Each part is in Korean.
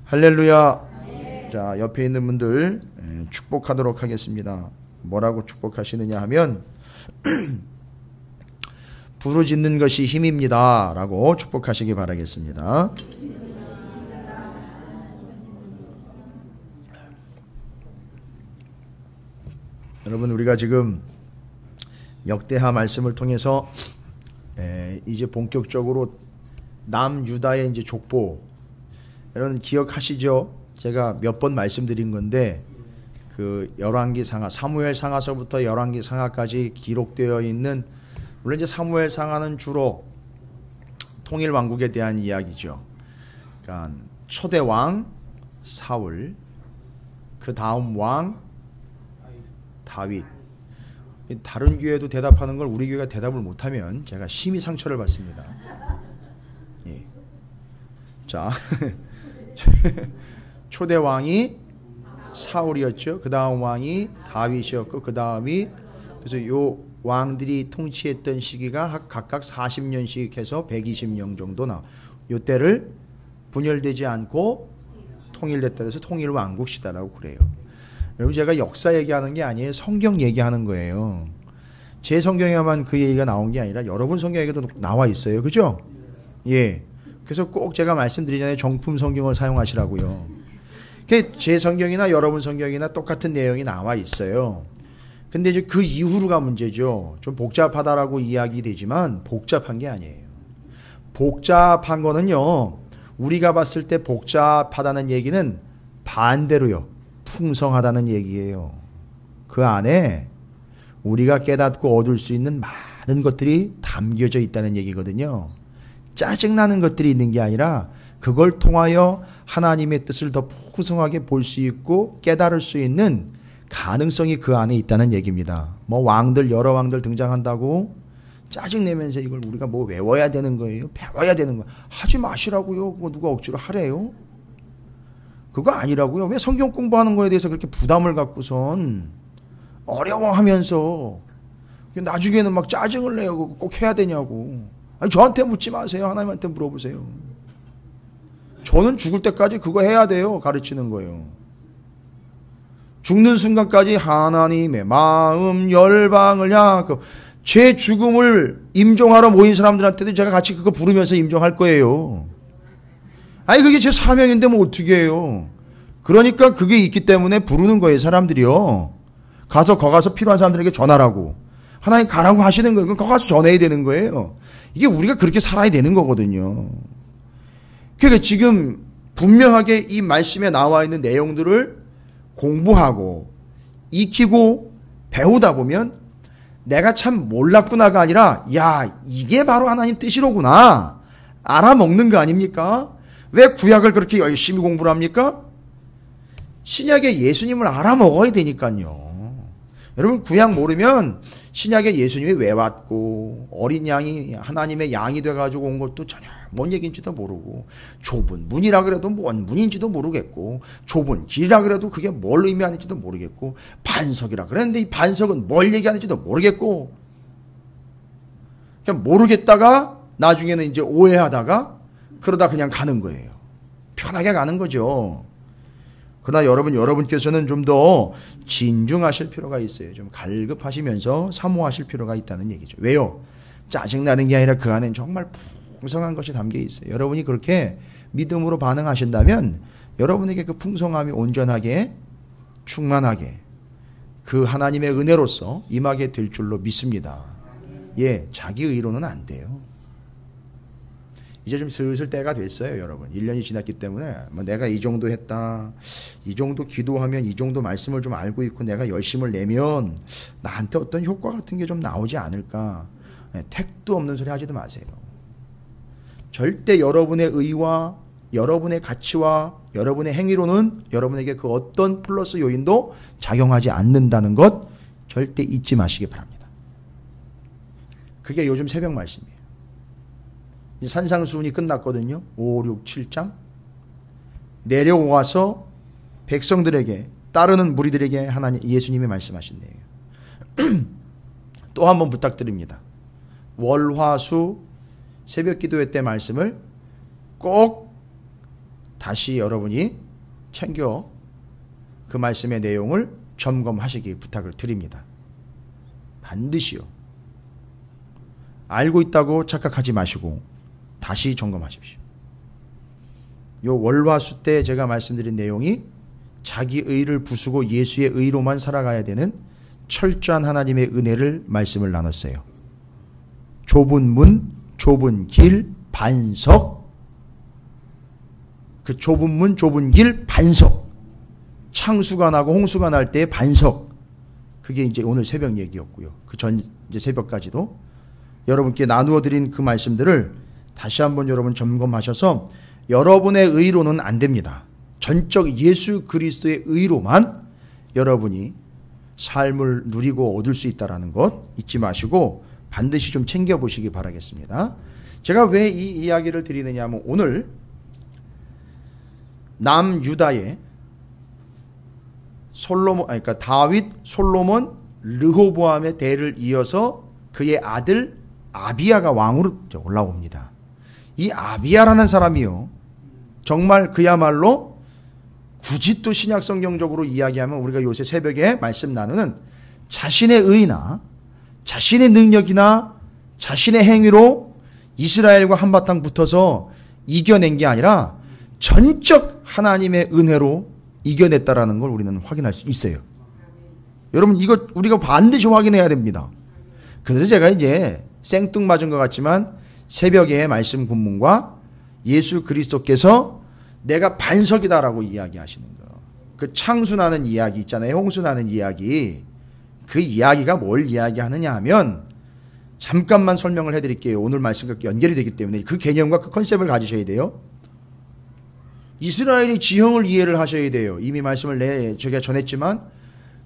할렐루야. 자, 옆에 있는 분들 축복하도록 하겠습니다. 뭐라고 축복하시느냐 하면 부르짖는 것이 힘입니다 라고 축복하시기 바라겠습니다. 여러분, 우리가 지금 역대하 말씀을 통해서 이제 본격적으로 남유다의 이제 족보, 여러분 기억하시죠? 제가 몇 번 말씀드린 건데 그 열왕기 상하, 사무엘 상하서부터 열왕기 상하까지 기록되어 있는, 물론 이제 사무엘 상하는 주로 통일 왕국에 대한 이야기죠. 그러니까 초대 왕 사울, 그 다음 왕 다윗. 다른 교회도 대답하는 걸 우리 교회가 대답을 못하면 제가 심히 상처를 받습니다. 예. 자, 초대 왕이 사울이었죠. 그 다음 왕이 다윗이었고, 그 다음이, 그래서 요 왕들이 통치했던 시기가 각각 40년씩 해서 120년 정도 나. 요 때를 분열되지 않고 통일됐다 해서 통일왕국 시대라고 그래요. 여러분, 제가 역사 얘기하는 게 아니에요. 성경 얘기하는 거예요. 제 성경에만 그 얘기가 나온 게 아니라 여러분 성경에도 나와 있어요. 그죠? 예. 그래서 꼭 제가 말씀드리잖아요. 정품 성경을 사용하시라고요. 제 성경이나 여러분 성경이나 똑같은 내용이 나와 있어요. 근데 이제 그 이후로가 문제죠. 좀 복잡하다라고 이야기 되지만 복잡한 게 아니에요. 복잡한 거는요, 우리가 봤을 때 복잡하다는 얘기는 반대로요, 풍성하다는 얘기예요. 그 안에 우리가 깨닫고 얻을 수 있는 많은 것들이 담겨져 있다는 얘기거든요. 짜증나는 것들이 있는 게 아니라 그걸 통하여 하나님의 뜻을 더 풍성하게 볼 수 있고 깨달을 수 있는 가능성이 그 안에 있다는 얘기입니다. 뭐 왕들, 여러 왕들 등장한다고 짜증내면서 이걸 우리가 뭐 외워야 되는 거예요? 배워야 되는 거예요? 하지 마시라고요. 그거 누가 억지로 하래요? 그거 아니라고요. 왜 성경 공부하는 거에 대해서 그렇게 부담을 갖고선 어려워하면서 나중에는 막 짜증을 내요. 그거 꼭 해야 되냐고. 아니, 저한테 묻지 마세요. 하나님한테 물어보세요. 저는 죽을 때까지 그거 해야 돼요. 가르치는 거예요. 죽는 순간까지 하나님의 마음 열방을 향하고, 제 죽음을 임종하러 모인 사람들한테도 제가 같이 그거 부르면서 임종할 거예요. 아니, 그게 제 사명인데 뭐 어떻게 해요. 그러니까 그게 있기 때문에 부르는 거예요. 사람들이요. 거기 가서 필요한 사람들에게 전하라고. 하나님 가라고 하시는 거예요. 그럼 거기 가서 전해야 되는 거예요. 이게 우리가 그렇게 살아야 되는 거거든요. 그러니까 지금 분명하게 이 말씀에 나와 있는 내용들을 공부하고 익히고 배우다 보면 내가 참 몰랐구나가 아니라, 야, 이게 바로 하나님 뜻이로구나 알아먹는 거 아닙니까? 왜 구약을 그렇게 열심히 공부를 합니까? 신약의 예수님을 알아먹어야 되니까요. 여러분, 구약 모르면 신약의 예수님이 왜 왔고, 어린 양이 하나님의 양이 돼가지고 온 것도 전혀 뭔 얘기인지도 모르고, 좁은 문이라 그래도 뭔 문인지도 모르겠고, 좁은 길이라 그래도 그게 뭘 의미하는지도 모르겠고, 반석이라 그랬는데 이 반석은 뭘 얘기하는지도 모르겠고, 그냥 모르겠다가 나중에는 이제 오해하다가 그러다 그냥 가는 거예요. 편하게 가는 거죠. 그러나 여러분께서는 좀 더 진중하실 필요가 있어요. 좀 갈급하시면서 사모하실 필요가 있다는 얘기죠. 왜요? 짜증나는 게 아니라 그 안엔 정말 풍성한 것이 담겨 있어요. 여러분이 그렇게 믿음으로 반응하신다면 여러분에게 그 풍성함이 온전하게 충만하게 그 하나님의 은혜로서 임하게 될 줄로 믿습니다. 예, 자기 의로는 안 돼요. 이제 좀 슬슬 때가 됐어요, 여러분. 1년이 지났기 때문에 뭐 내가 이 정도 했다, 이 정도 기도하면 이 정도 말씀을 좀 알고 있고 내가 열심을 내면 나한테 어떤 효과 같은 게 좀 나오지 않을까. 택도 없는 소리 하지도 마세요. 절대 여러분의 의와 여러분의 가치와 여러분의 행위로는 여러분에게 그 어떤 플러스 요인도 작용하지 않는다는 것 절대 잊지 마시기 바랍니다. 그게 요즘 새벽 말씀이에요. 산상수훈이 끝났거든요. 5, 6, 7장. 내려와서 백성들에게, 따르는 무리들에게 하나님, 예수님이 말씀하신대요. 또 한 번 부탁드립니다. 월, 화, 수 새벽 기도회 때 말씀을 꼭 다시 여러분이 챙겨 그 말씀의 내용을 점검하시기 부탁을 드립니다. 반드시요. 알고 있다고 착각하지 마시고 다시 점검하십시오. 요 월화수 때 제가 말씀드린 내용이 자기 의를 부수고 예수의 의로만 살아가야 되는 철저한 하나님의 은혜를 말씀을 나눴어요. 좁은 문, 좁은 길, 반석. 그 좁은 문, 좁은 길, 반석. 창수가 나고 홍수가 날 때의 반석. 그게 이제 오늘 새벽 얘기였고요. 그 전 이제 새벽까지도 여러분께 나누어 드린 그 말씀들을 다시 한번 여러분 점검하셔서 여러분의 의로는 안 됩니다. 전적 예수 그리스도의 의로만 여러분이 삶을 누리고 얻을 수 있다는 것 잊지 마시고 반드시 좀 챙겨보시기 바라겠습니다. 제가 왜 이 이야기를 드리느냐 하면 오늘 남유다의 그러니까 다윗, 솔로몬, 르호보암의 대를 이어서 그의 아들 아비야가 왕으로 올라옵니다. 이 아비야라는 사람이요, 정말 그야말로 굳이 또 신약 성경적으로 이야기하면 우리가 요새 새벽에 말씀 나누는 자신의 의나 자신의 능력이나 자신의 행위로 이스라엘과 한바탕 붙어서 이겨낸 게 아니라 전적 하나님의 은혜로 이겨냈다라는 걸 우리는 확인할 수 있어요. 여러분 이거 우리가 반드시 확인해야 됩니다. 그래서 제가 이제 생뚱맞은 것 같지만 새벽에 말씀 본문과 예수 그리스도께서 내가 반석이다라고 이야기하시는 거, 그 창수나는 이야기 있잖아요. 홍수나는 이야기. 그 이야기가 뭘 이야기하느냐 하면 잠깐만 설명을 해드릴게요. 오늘 말씀과 연결이 되기 때문에 그 개념과 그 컨셉을 가지셔야 돼요. 이스라엘이 지형을 이해를 하셔야 돼요. 이미 말씀을 제가 전했지만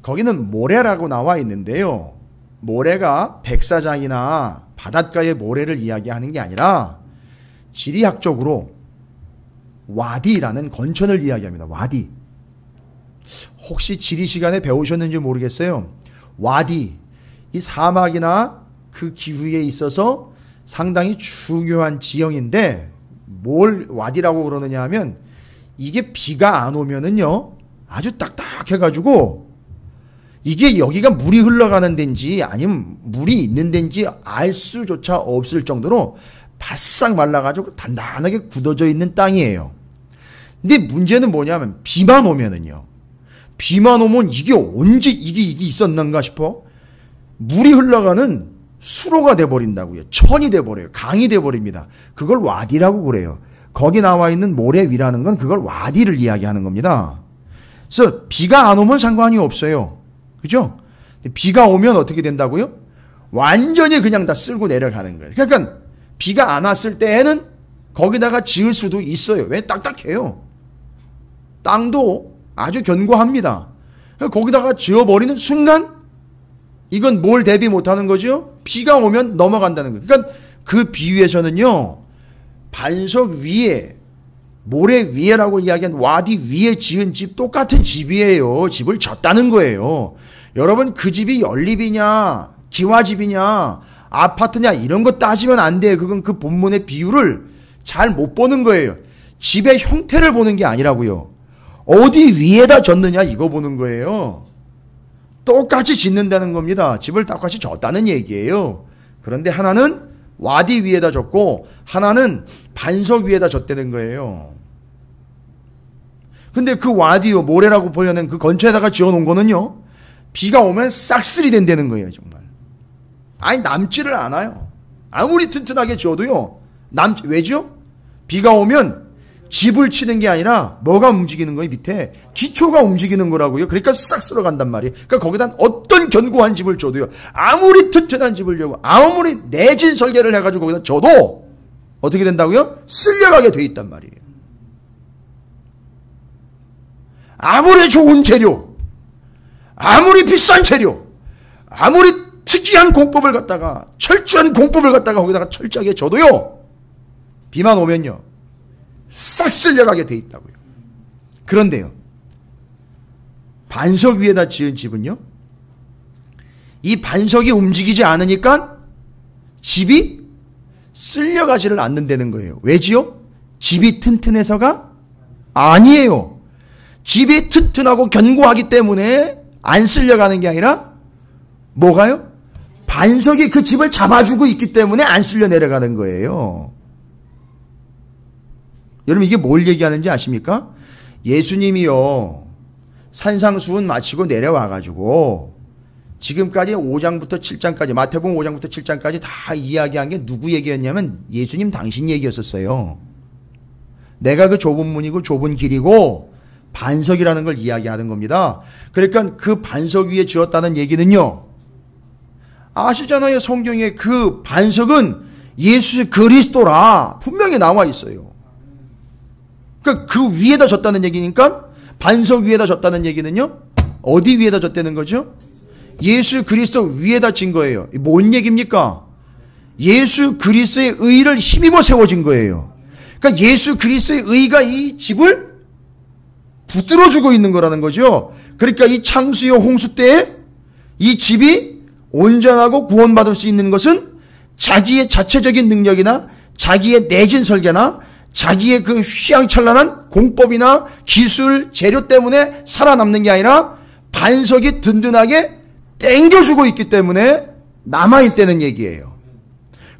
거기는 모래라고 나와 있는데요. 모래가 백사장이나 바닷가의 모래를 이야기하는 게 아니라 지리학적으로 와디라는 건천을 이야기합니다. 와디. 혹시 지리 시간에 배우셨는지 모르겠어요. 와디, 이 사막이나 그 기후에 있어서 상당히 중요한 지형인데 뭘 와디라고 그러느냐 하면 이게 비가 안 오면은요 아주 딱딱해가지고 이게 여기가 물이 흘러가는 데인지 아니면 물이 있는 데인지 알 수조차 없을 정도로 바싹 말라가지고 단단하게 굳어져 있는 땅이에요. 근데 문제는 뭐냐면 비만 오면은요, 비만 오면 이게 언제 이게 있었는가 싶어 물이 흘러가는 수로가 돼버린다고요. 천이 돼버려요. 강이 돼버립니다. 그걸 와디라고 그래요. 거기 나와 있는 모래 위라는 건 그걸 와디를 이야기하는 겁니다. 그래서 비가 안 오면 상관이 없어요. 그죠? 비가 오면 어떻게 된다고요? 완전히 그냥 다 쓸고 내려가는 거예요. 그러니까 비가 안 왔을 때에는 거기다가 지을 수도 있어요. 왜? 딱딱해요. 땅도 아주 견고합니다. 거기다가 지어버리는 순간 이건 뭘 대비 못하는 거죠? 비가 오면 넘어간다는 거예요. 그러니까 그 비유에서는요, 반석 위에, 모래 위에라고 이야기한 와디 위에 지은 집 똑같은 집이에요. 집을 졌다는 거예요. 여러분 그 집이 연립이냐 기와집이냐 아파트냐 이런 거 따지면 안 돼요. 그건 그 본문의 비유를 잘 못 보는 거예요. 집의 형태를 보는 게 아니라고요. 어디 위에다 졌느냐 이거 보는 거예요. 똑같이 짓는다는 겁니다. 집을 똑같이 졌다는 얘기예요. 그런데 하나는 와디 위에다 졌고 하나는 반석 위에다 졌다는 거예요. 근데 그 와디요, 모래라고 보여낸 그 건처에다가 지어놓은 거는요, 비가 오면 싹쓸이 된다는 거예요. 정말 아니 남지를 않아요. 아무리 튼튼하게 지어도요 왜죠? 비가 오면 집을 치는 게 아니라 뭐가 움직이는 거예요? 밑에 기초가 움직이는 거라고요. 그러니까 싹 쓸어간단 말이에요. 그러니까 거기다 어떤 견고한 집을 줘도요, 아무리 튼튼한 집을 지고 아무리 내진 설계를 해가지고 거기다 줘도 어떻게 된다고요? 쓸려가게 돼 있단 말이에요. 아무리 좋은 재료, 아무리 비싼 재료, 아무리 특이한 공법을 갖다가, 철저한 공법을 갖다가 거기다가 철저하게 줘도요, 비만 오면요 싹 쓸려가게 돼 있다고요. 그런데요, 반석 위에다 지은 집은요, 이 반석이 움직이지 않으니까 집이 쓸려가지를 않는다는 거예요. 왜지요? 집이 튼튼해서가 아니에요. 집이 튼튼하고 견고하기 때문에 안 쓸려가는 게 아니라 뭐가요? 반석이 그 집을 잡아주고 있기 때문에 안 쓸려 내려가는 거예요. 여러분 이게 뭘 얘기하는지 아십니까? 예수님이요. 산상수훈 마치고 내려와가지고 지금까지 5장부터 7장까지 마태복음 5장부터 7장까지 다 이야기한 게 누구 얘기였냐면 예수님 당신 얘기였었어요. 내가 그 좁은 문이고 좁은 길이고 반석이라는 걸 이야기하는 겁니다. 그러니까 그 반석 위에 지었다는 얘기는요. 아시잖아요. 성경에 그 반석은 예수 그리스도라 분명히 나와 있어요. 그러니까 그 위에다 졌다는 얘기니까 반석 위에다 졌다는 얘기는요. 어디 위에다 졌다는 거죠? 예수 그리스도 위에다 진 거예요. 뭔 얘기입니까? 예수 그리스도의 의를 힘입어 세워진 거예요. 그러니까 예수 그리스도의 의가 이 집을 붙들어주고 있는 거라는 거죠. 그러니까 이 창수요 홍수 때에 이 집이 온전하고 구원받을 수 있는 것은 자기의 자체적인 능력이나 자기의 내진 설계나 자기의 그 휘황찬란한 공법이나 기술, 재료 때문에 살아남는 게 아니라 반석이 든든하게 땡겨주고 있기 때문에 남아있다는 얘기예요.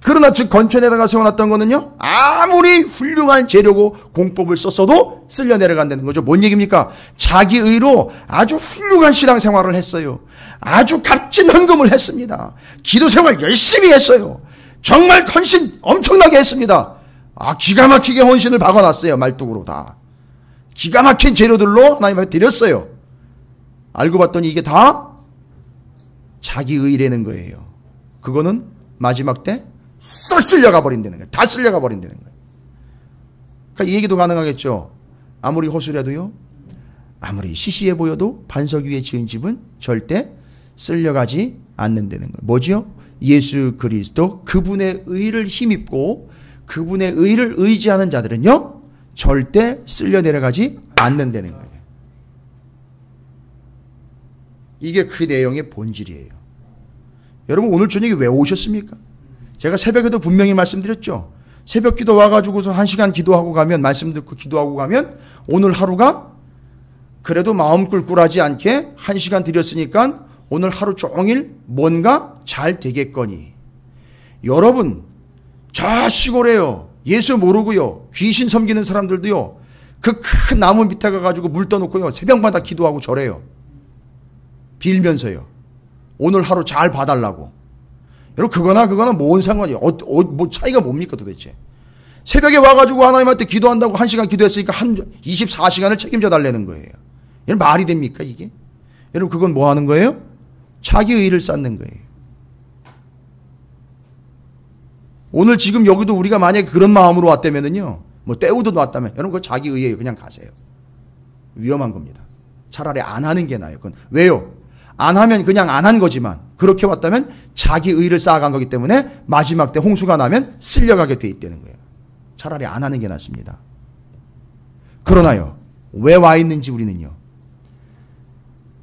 그러나 즉 건천에다가 세워놨던 거는요. 아무리 훌륭한 재료고 공법을 썼어도 쓸려 내려간다는 거죠. 뭔 얘기입니까? 자기 의로 아주 훌륭한 신앙생활을 했어요. 아주 값진 헌금을 했습니다. 기도생활 열심히 했어요. 정말 헌신 엄청나게 했습니다. 기가 막히게 헌신을 박아놨어요. 말뚝으로 다. 기가 막힌 재료들로 하나님 앞에 드렸어요. 알고 봤더니 이게 다 자기 의라는 거예요. 그거는 마지막 때 쏙 쓸려가 버린다는 거예요. 다 쓸려가 버린다는 거예요. 그러니까 이 얘기도 가능하겠죠. 아무리 허술해도요. 아무리 시시해 보여도 반석 위에 지은 집은 절대 쓸려가지 않는다는 거예요. 뭐지요? 예수 그리스도 그분의 의를 힘입고 그분의 의를 의지하는 자들은요. 절대 쓸려 내려가지 않는다는 거예요. 이게 그 내용의 본질이에요. 여러분 오늘 저녁에 왜 오셨습니까? 제가 새벽에도 분명히 말씀드렸죠. 새벽 기도 와가지고서 1시간 기도하고 가면 말씀 듣고 기도하고 가면 오늘 하루가 그래도 마음 꿀꿀하지 않게 1시간 드렸으니까 오늘 하루 종일 뭔가 잘 되겠거니. 여러분 저 시골에요. 예수 모르고요. 귀신 섬기는 사람들도요. 그 큰 나무 밑에 가가지고 물 떠놓고요. 새벽마다 기도하고 절해요. 빌면서요. 오늘 하루 잘 봐달라고. 여러분 그거나 뭔 상관이에요. 뭐 차이가 뭡니까 도대체. 새벽에 와가지고 하나님한테 기도한다고 1시간 기도했으니까 24시간을 책임져 달라는 거예요. 여러분 말이 됩니까 이게? 여러분 그건 뭐 하는 거예요? 자기 의의를 쌓는 거예요. 오늘 지금 여기도 우리가 만약에 그런 마음으로 왔다면은요. 뭐 때우듯 왔다면 여러분 그거 자기 의의예요. 그냥 가세요. 위험한 겁니다. 차라리 안 하는 게 나아요. 그건 왜요? 안 하면 그냥 안 한 거지만 그렇게 왔다면 자기 의의를 쌓아간 거기 때문에 마지막 때 홍수가 나면 쓸려가게 돼 있다는 거예요. 차라리 안 하는 게 낫습니다. 그러나요. 왜 와 있는지 우리는요.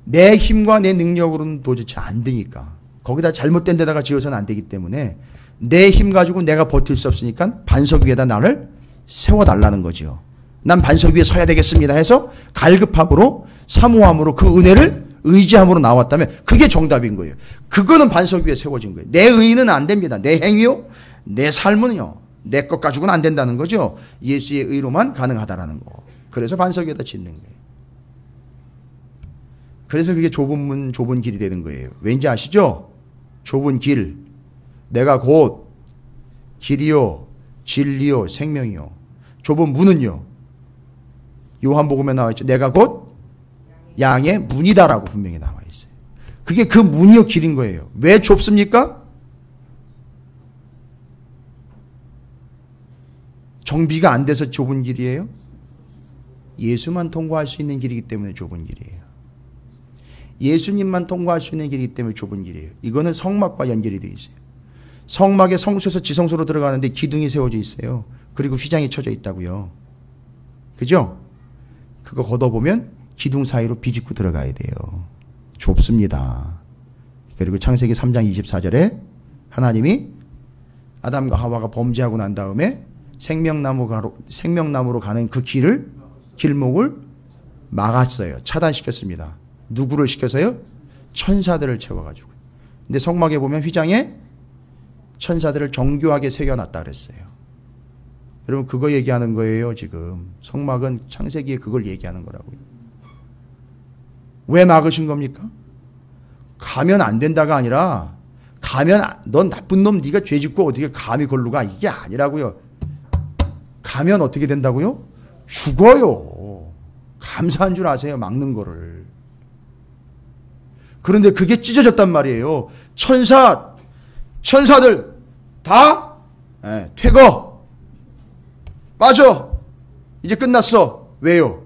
내 힘과 내 능력으로는 도대체 안 되니까. 거기다 잘못된 데다가 지어서는 안 되기 때문에 내 힘 가지고 내가 버틸 수 없으니까 반석 위에다 나를 세워달라는 거죠. 난 반석 위에 서야 되겠습니다 해서 갈급함으로 사모함으로 그 은혜를 의지함으로 나왔다면 그게 정답인 거예요. 그거는 반석 위에 세워진 거예요. 내 의는 안 됩니다. 내 행위요, 내 삶은요, 내 것 가지고는 안 된다는 거죠. 예수의 의로만 가능하다라는 거. 그래서 반석 위에다 짓는 거예요. 그래서 그게 좁은 문, 좁은 길이 되는 거예요. 왠지 아시죠? 좁은 길. 내가 곧 길이요, 진리요, 생명이요. 좁은 문은요. 요한복음에 나와 있죠. 내가 곧 양의 문이다라고 분명히 나와 있어요. 그게 그 문이요 길인 거예요. 왜 좁습니까? 정비가 안 돼서 좁은 길이에요? 예수만 통과할 수 있는 길이기 때문에 좁은 길이에요. 예수님만 통과할 수 있는 길이기 때문에 좁은 길이에요. 이거는 성막과 연결이 되어 있어요. 성막의 성소에서 지성소로 들어가는데 기둥이 세워져 있어요. 그리고 휘장이 쳐져 있다고요. 그죠? 그거 걷어보면 기둥 사이로 비집고 들어가야 돼요. 좁습니다. 그리고 창세기 3장 24절에 하나님이 아담과 하와가 범죄하고 난 다음에 생명나무로 가는 그 길을 길목을 막았어요. 차단시켰습니다. 누구를 시켜서요? 천사들을 채워가지고. 근데 성막에 보면 휘장에 천사들을 정교하게 새겨놨다 그랬어요. 여러분 그거 얘기하는 거예요. 지금 성막은 창세기에 그걸 얘기하는 거라고요. 왜 막으신 겁니까? 가면 안 된다가 아니라 가면 넌 나쁜 놈 네가 죄 짓고 어떻게 감히 걸로 가 이게 아니라고요. 가면 어떻게 된다고요? 죽어요. 감사한 줄 아세요. 막는 거를. 그런데 그게 찢어졌단 말이에요. 천사들 다 퇴거 빠져. 이제 끝났어. 왜요?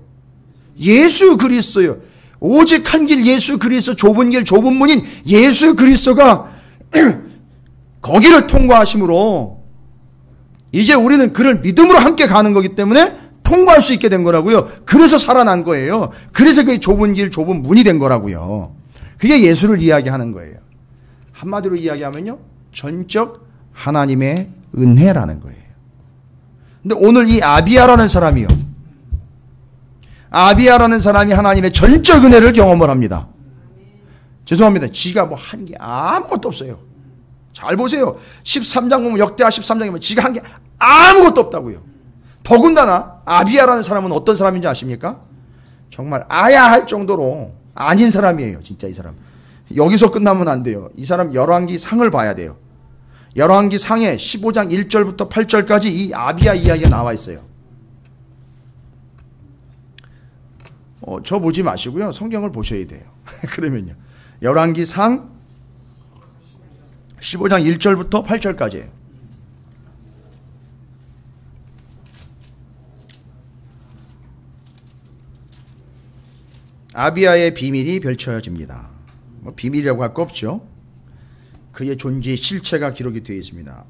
예수 그리스도요. 오직 한 길 예수 그리스도, 좁은 길 좁은 문인 예수 그리스도가 거기를 통과하심으로 이제 우리는 그를 믿음으로 함께 가는 거기 때문에 통과할 수 있게 된 거라고요. 그래서 살아난 거예요. 그래서 그게 좁은 길 좁은 문이 된 거라고요. 그게 예수를 이야기하는 거예요. 한마디로 이야기하면요, 전적 하나님의 은혜라는 거예요. 근데 오늘 이 아비야라는 사람이 하나님의 전적 은혜를 경험을 합니다. 죄송합니다. 지가 뭐 한 게 아무것도 없어요. 잘 보세요. 13장 보면 역대하 13장이면 지가 한 게 아무것도 없다고요. 더군다나 아비야라는 사람은 어떤 사람인지 아십니까? 정말 아야 할 정도로 아닌 사람이에요. 진짜 이 사람. 여기서 끝나면 안 돼요. 이 사람 열왕기 상을 봐야 돼요. 열왕기 상에 15장 1절부터 8절까지 이 아비야 이야기가 나와 있어요. 저 보지 마시고요. 성경을 보셔야 돼요. 그러면요. 열왕기 상 15장 1절부터 8절까지예요. 아비야의 비밀이 펼쳐집니다. 뭐 비밀이라고 할 거 없죠. 그의 존재의 실체가 기록이 되어 있습니다.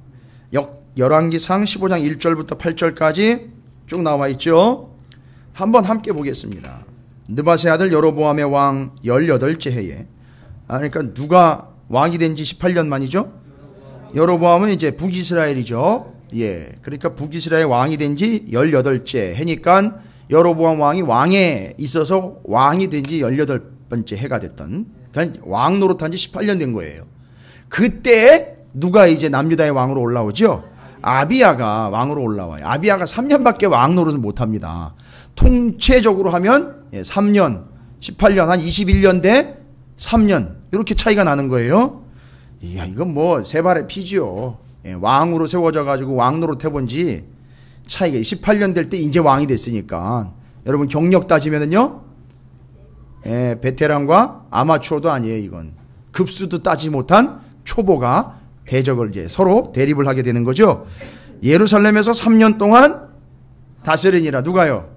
열왕기상 15장 1절부터 8절까지 쭉 나와 있죠. 한번 함께 보겠습니다. 느밧의 아들 여로보암의 왕 18째 해에, 그러니까 누가 왕이 된 지 18년 만이죠. 여로보암은 이제 북이스라엘이죠. 예, 그러니까 북이스라엘 왕이 된 지 18째 해니까 여로보암 왕이 왕에 있어서 왕이 된 지 18번째 해가 됐던, 그러니까 왕 노릇한 지 18년 된 거예요. 그때 누가 이제 남유다의 왕으로 올라오죠? 아비야가 왕으로 올라와요. 아비야가 3년밖에 왕 노릇을 못합니다. 통체적으로 하면 3년, 18년, 한 21년 대 3년 이렇게 차이가 나는 거예요. 이야, 이건 뭐 세 발의 피지요. 왕으로 세워져 가지고 왕 노릇 해본 지 차이가 18년 될 때 이제 왕이 됐으니까, 여러분 경력 따지면은요, 베테랑과 아마추어도 아니에요. 이건 급수도 따지 못한 초보가 대적을 이제 서로 대립을 하게 되는 거죠. 예루살렘에서 3년 동안 다스리니라. 누가요?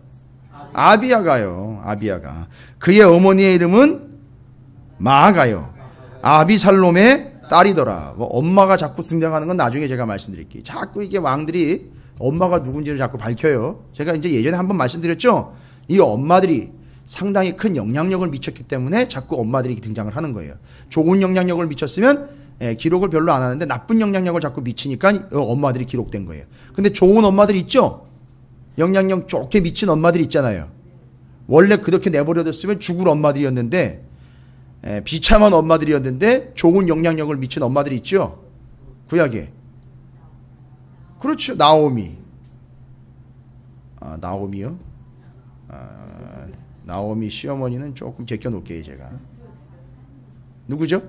아비야가요. 아비야가. 그의 어머니의 이름은 마아가요. 아비살롬의 딸이더라. 뭐 엄마가 자꾸 등장하는 건 나중에 제가 말씀드릴게요. 자꾸 이게 왕들이 엄마가 누군지를 자꾸 밝혀요. 제가 이제 예전에 한번 말씀드렸죠. 이 엄마들이 상당히 큰 영향력을 미쳤기 때문에 자꾸 엄마들이 등장을 하는 거예요. 좋은 영향력을 미쳤으면 기록을 별로 안 하는데 나쁜 영향력을 자꾸 미치니까 엄마들이 기록된 거예요. 근데 좋은 엄마들이 있죠? 영향력 좋게 미친 엄마들이 있잖아요. 원래 그렇게 내버려뒀으면 죽을 엄마들이었는데, 비참한 엄마들이었는데 좋은 영향력을 미친 엄마들이 있죠? 구약에. 그렇죠. 나오미. 나오미요? 나오미 시어머니는 조금 제껴놓을게요, 제가. 누구죠?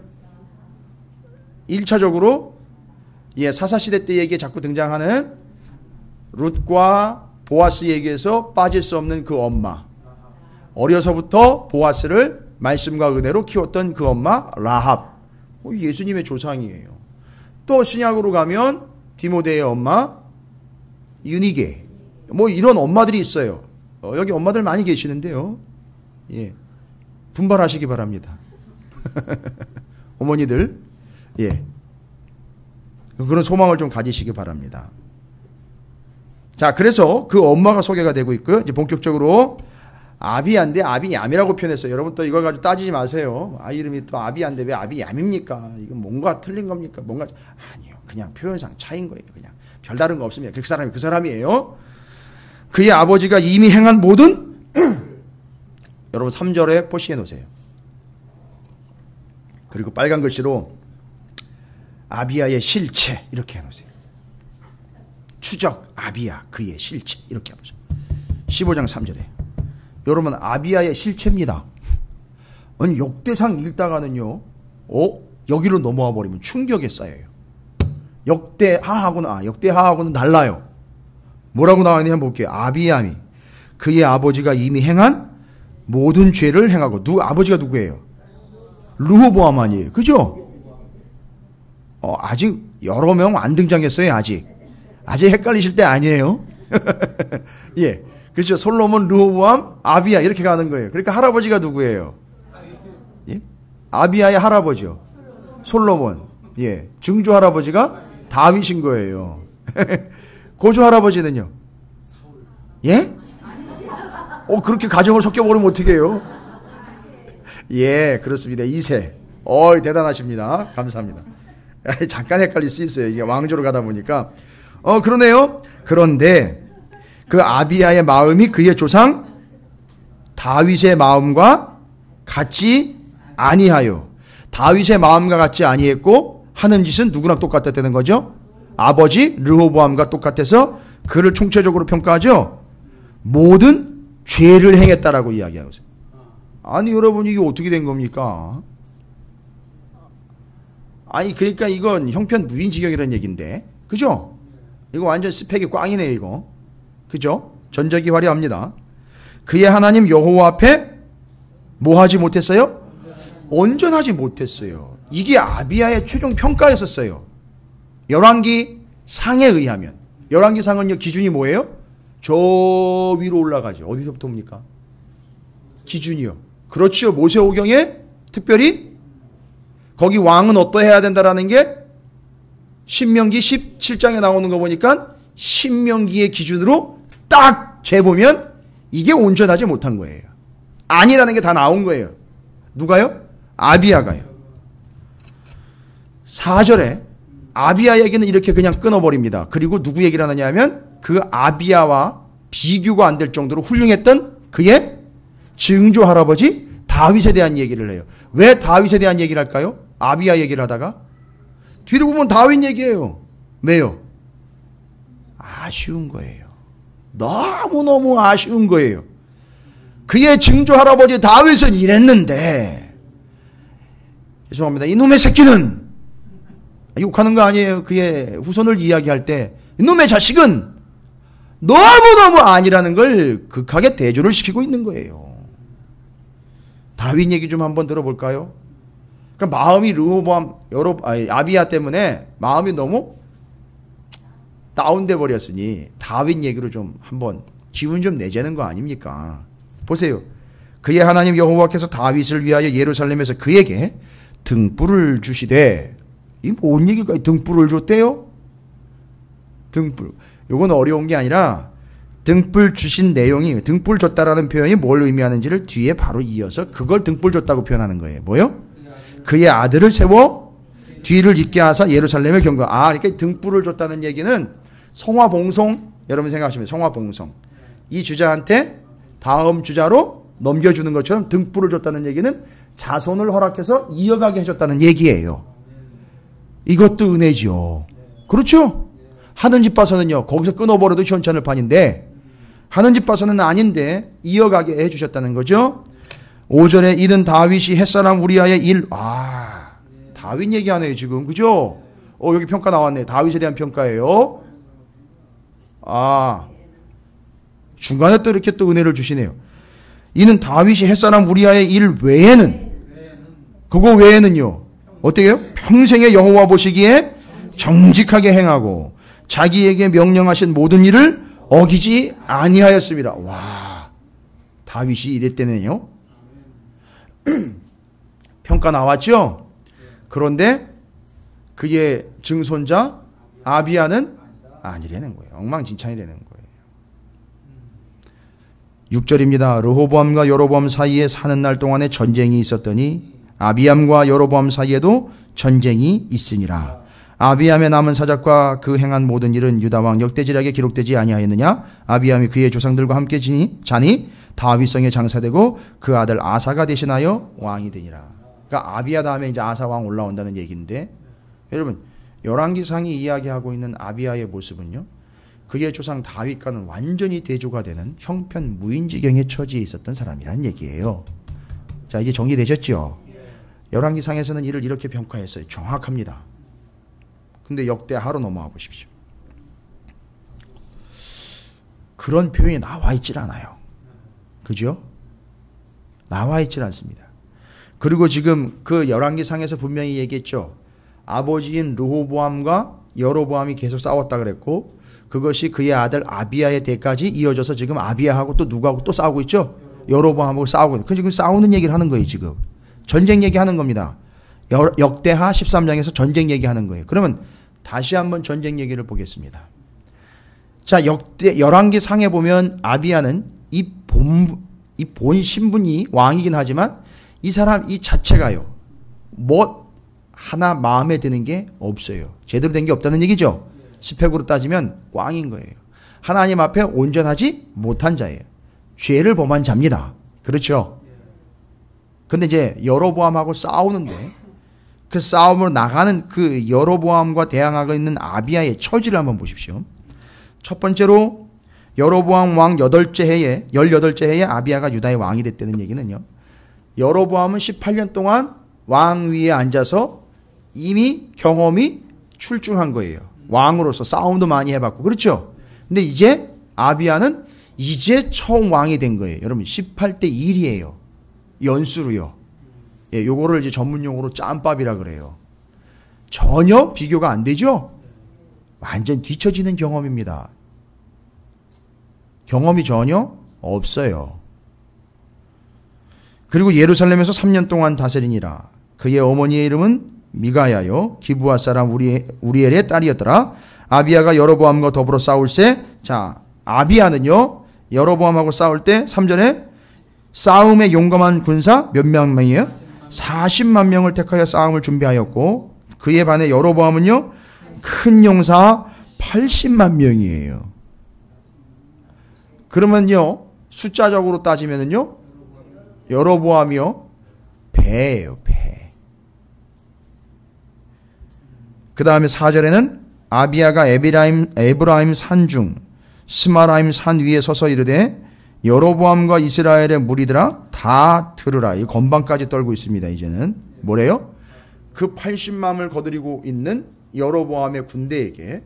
1차적으로, 사사시대 때 얘기에 자꾸 등장하는 룻과 보아스 얘기에서 빠질 수 없는 그 엄마. 어려서부터 보아스를 말씀과 은혜로 키웠던 그 엄마, 라합. 예수님의 조상이에요. 또 신약으로 가면 디모데의 엄마, 유니게. 뭐 이런 엄마들이 있어요. 여기 엄마들 많이 계시는데요. 예. 분발하시기 바랍니다. 어머니들. 예. 그런 소망을 좀 가지시기 바랍니다. 자, 그래서 그 엄마가 소개가 되고 있고요. 이제 본격적으로 아비야인데 아비얌이라고 표현했어요. 여러분 또 이걸 가지고 따지지 마세요. 아이 이름이 또 아비야인데 왜 아비얌입니까? 이건 뭔가 틀린 겁니까? 뭔가 아니요. 그냥 표현상 차이인 거예요. 그냥 별다른 거 없습니다. 그 사람이 그 사람이에요. 그의 아버지가 이미 행한 모든 여러분 3절에 표시해 놓으세요. 그리고 빨간 글씨로 아비야의 실체 이렇게 해 놓으세요. 추적 아비야 그의 실체 이렇게 해 놓으세요. 15장 3절에 여러분 아비야의 실체입니다. 아니 역대상 읽다가는요 여기로 넘어와 버리면 충격에 쌓여요. 역대하하고는 달라요. 뭐라고 나와있는지 한번 볼게요. 아비야미 그의 아버지가 이미 행한 모든 죄를 행하고 아버지가 누구예요? 르호보암 아니에요. 그죠? 아직 여러 명 안 등장했어요. 아직 헷갈리실 때 아니에요. 예, 그렇죠. 솔로몬, 르호보암, 아비야 이렇게 가는 거예요. 그러니까 할아버지가 누구예요? 예? 아비야의 할아버지요. 솔로몬. 예, 증조 할아버지가 다윗인 거예요. 고조 할아버지는요? 예? 그렇게 가정을 섞여버리면 어떻게 해요? 예, 그렇습니다. 2세. 대단하십니다. 감사합니다. 잠깐 헷갈릴 수 있어요. 이게 왕조로 가다 보니까. 그러네요. 그런데 그 아비야의 마음이 그의 조상 다윗의 마음과 같지 아니하여. 다윗의 마음과 같지 아니했고 하는 짓은 누구랑 똑같았다는 거죠? 아버지 르호보암과 똑같아서 그를 총체적으로 평가하죠. 모든 죄를 행했다라고 이야기하고 있어요. 아니 여러분 이게 어떻게 된 겁니까? 아니 그러니까 이건 형편 무인지경이라는 얘기인데 그죠? 이거 완전 스펙이 꽝이네요 이거. 그죠? 전적이 화려합니다. 그의 하나님 여호와 앞에 뭐 하지 못했어요? 온전하지 못했어요. 이게 아비야의 최종 평가였었어요. 열왕기 상에 의하면. 열왕기 상은요 기준이 뭐예요? 저 위로 올라가죠. 어디서부터 옵니까? 기준이요. 그렇죠. 모세오경에 특별히 거기 왕은 어떠해야 된다라는 게 신명기 17장에 나오는 거 보니까 신명기의 기준으로 딱 재보면 이게 온전하지 못한 거예요. 아니라는 게 다 나온 거예요. 누가요? 아비야가요. 4절에 아비야 얘기는 이렇게 그냥 끊어버립니다. 그리고 누구 얘기를 하느냐 하면 그 아비야와 비교가 안 될 정도로 훌륭했던 그의 증조 할아버지 다윗에 대한 얘기를 해요. 왜 다윗에 대한 얘기를 할까요? 아비야 얘기를 하다가 뒤로 보면 다윗 얘기예요. 왜요? 아쉬운 거예요. 너무너무 아쉬운 거예요. 그의 증조 할아버지 다윗은 이랬는데 죄송합니다. 이놈의 새끼는 욕하는 거 아니에요. 그의 후손을 이야기할 때 이놈의 자식은 너무너무 아니라는 걸 극하게 대조를 시키고 있는 거예요. 다윗 얘기 좀 한번 들어볼까요? 그러니까 마음이 르호보암 아비야 때문에 마음이 너무 다운돼 버렸으니 다윗 얘기로 좀 한번 기운 좀 내자는 거 아닙니까? 보세요. 그의 하나님 여호와께서 다윗을 위하여 예루살렘에서 그에게 등불을 주시되 이 뭔 얘기일까요? 등불을 줬대요? 등불. 요건 어려운 게 아니라 등불 주신 내용이 등불 줬다라는 표현이 뭘 의미하는지를 뒤에 바로 이어서 그걸 등불 줬다고 표현하는 거예요. 뭐요? 그의 아들을 세워 뒤를 잇게 하사 예루살렘을 경고. 그러니까 등불을 줬다는 얘기는 성화봉송. 여러분 생각하시면 성화봉송. 이 주자한테 다음 주자로 넘겨주는 것처럼 등불을 줬다는 얘기는 자손을 허락해서 이어가게 해줬다는 얘기예요. 이것도 은혜죠. 그렇죠? 하는 집 봐서는요. 거기서 끊어버려도 현찮을 판인데 하는 집 봐서는 아닌데 이어가게 해주셨다는 거죠. 5절에 이는 다윗이 햇사람 우리아의 일. 다윗 얘기하네요 지금. 그죠? 여기 평가 나왔네. 다윗에 대한 평가예요. 중간에 또 이렇게 또 은혜를 주시네요. 이는 다윗이 햇사람 우리아의 일 외에는 그거 외에는요. 어때요? 평생에 여호와 보시기에 정직하게 행하고 자기에게 명령하신 모든 일을 어기지 아니하였습니다. 와, 다윗이 이랬대네요. 평가 나왔죠? 그런데 그의 증손자 아비야는 아니라는 거예요. 엉망진창이라는 거예요. 6절입니다. 르호보암과 여로보암 사이에 사는 날 동안에 전쟁이 있었더니 아비암과 여로보암 사이에도 전쟁이 있으니라. 아비암의 남은 사적과 그 행한 모든 일은 유다 왕 역대지략에 기록되지 아니하였느냐? 아비암이 그의 조상들과 함께 자니 다윗성에 장사되고 그 아들 아사가 대신하여 왕이 되니라. 그러니까 아비야 다음에 이제 아사 왕 올라온다는 얘기인데, 여러분 열왕기상이 이야기하고 있는 아비야의 모습은요, 그의 조상 다윗과는 완전히 대조가 되는 형편 무인지경의 처지에 있었던 사람이라는 얘기예요. 자, 이제 정리되셨죠? 열왕기상에서는 이를 이렇게 평가했어요. 정확합니다. 근데 역대하로 넘어가 보십시오. 그런 표현이 나와 있질 않아요. 그죠? 나와 있질 않습니다. 그리고 지금 그 열왕기상에서 분명히 얘기했죠. 아버지인 르호보암과 여로보암이 계속 싸웠다 그랬고, 그것이 그의 아들 아비야의 때까지 이어져서 지금 아비야하고 또 누구하고 또 싸우고 있죠? 여로보암하고 싸우고 있는. 지금 싸우는 얘기를 하는 거예요. 지금 전쟁 얘기하는 겁니다. 역대하 13장에서 전쟁 얘기하는 거예요. 그러면 다시 한번 전쟁 얘기를 보겠습니다. 자, 열왕기상에 보면 아비야는 이 본 신분이 왕이긴 하지만 이 사람 이 자체가요, 뭐 하나 마음에 드는 게 없어요. 제대로 된 게 없다는 얘기죠. 스펙으로 따지면 꽝인 거예요. 하나님 앞에 온전하지 못한 자예요. 죄를 범한 자입니다. 그렇죠? 근데 이제 여로보암하고 싸우는데, 그 싸움으로 나가는 그 여로보암과 대항하고 있는 아비야의 처지를 한번 보십시오. 첫 번째로 여로보암 왕 18째 해에 아비야가 유다의 왕이 됐다는 얘기는요, 여로보암은 18년 동안 왕 위에 앉아서 이미 경험이 출중한 거예요. 왕으로서 싸움도 많이 해봤고, 그렇죠? 근데 이제 아비야는 이제 처음 왕이 된 거예요. 여러분 18대 1이에요. 연수로요. 예, 요거를 이제 전문용어로 짬밥이라 그래요. 전혀 비교가 안 되죠? 완전 뒤처지는 경험입니다. 경험이 전혀 없어요. 그리고 예루살렘에서 3년 동안 다스리니라. 그의 어머니의 이름은 미가야요 기브아 사람 우리엘의 딸이었더라. 아비야가 여로보암과 더불어 싸울세. 자, 아비야는요 여로보암하고 싸울 때 3절에 싸움에 용감한 군사 몇 명이에요? 40만 명을 택하여 싸움을 준비하였고, 그에 반해 여로보암은요 큰 용사 80만 명이에요. 그러면요 숫자적으로 따지면은요 여로보암이요 배예요, 배. 그 다음에 4절에는 아비야가 에브라임 산중 스마라임 산 위에 서서 이르되 여로보암과 이스라엘의 무리들아 다 들으라. 이 건방까지 떨고 있습니다. 이제는 뭐래요? 그 80만을 거느리고 있는 여로보암의 군대에게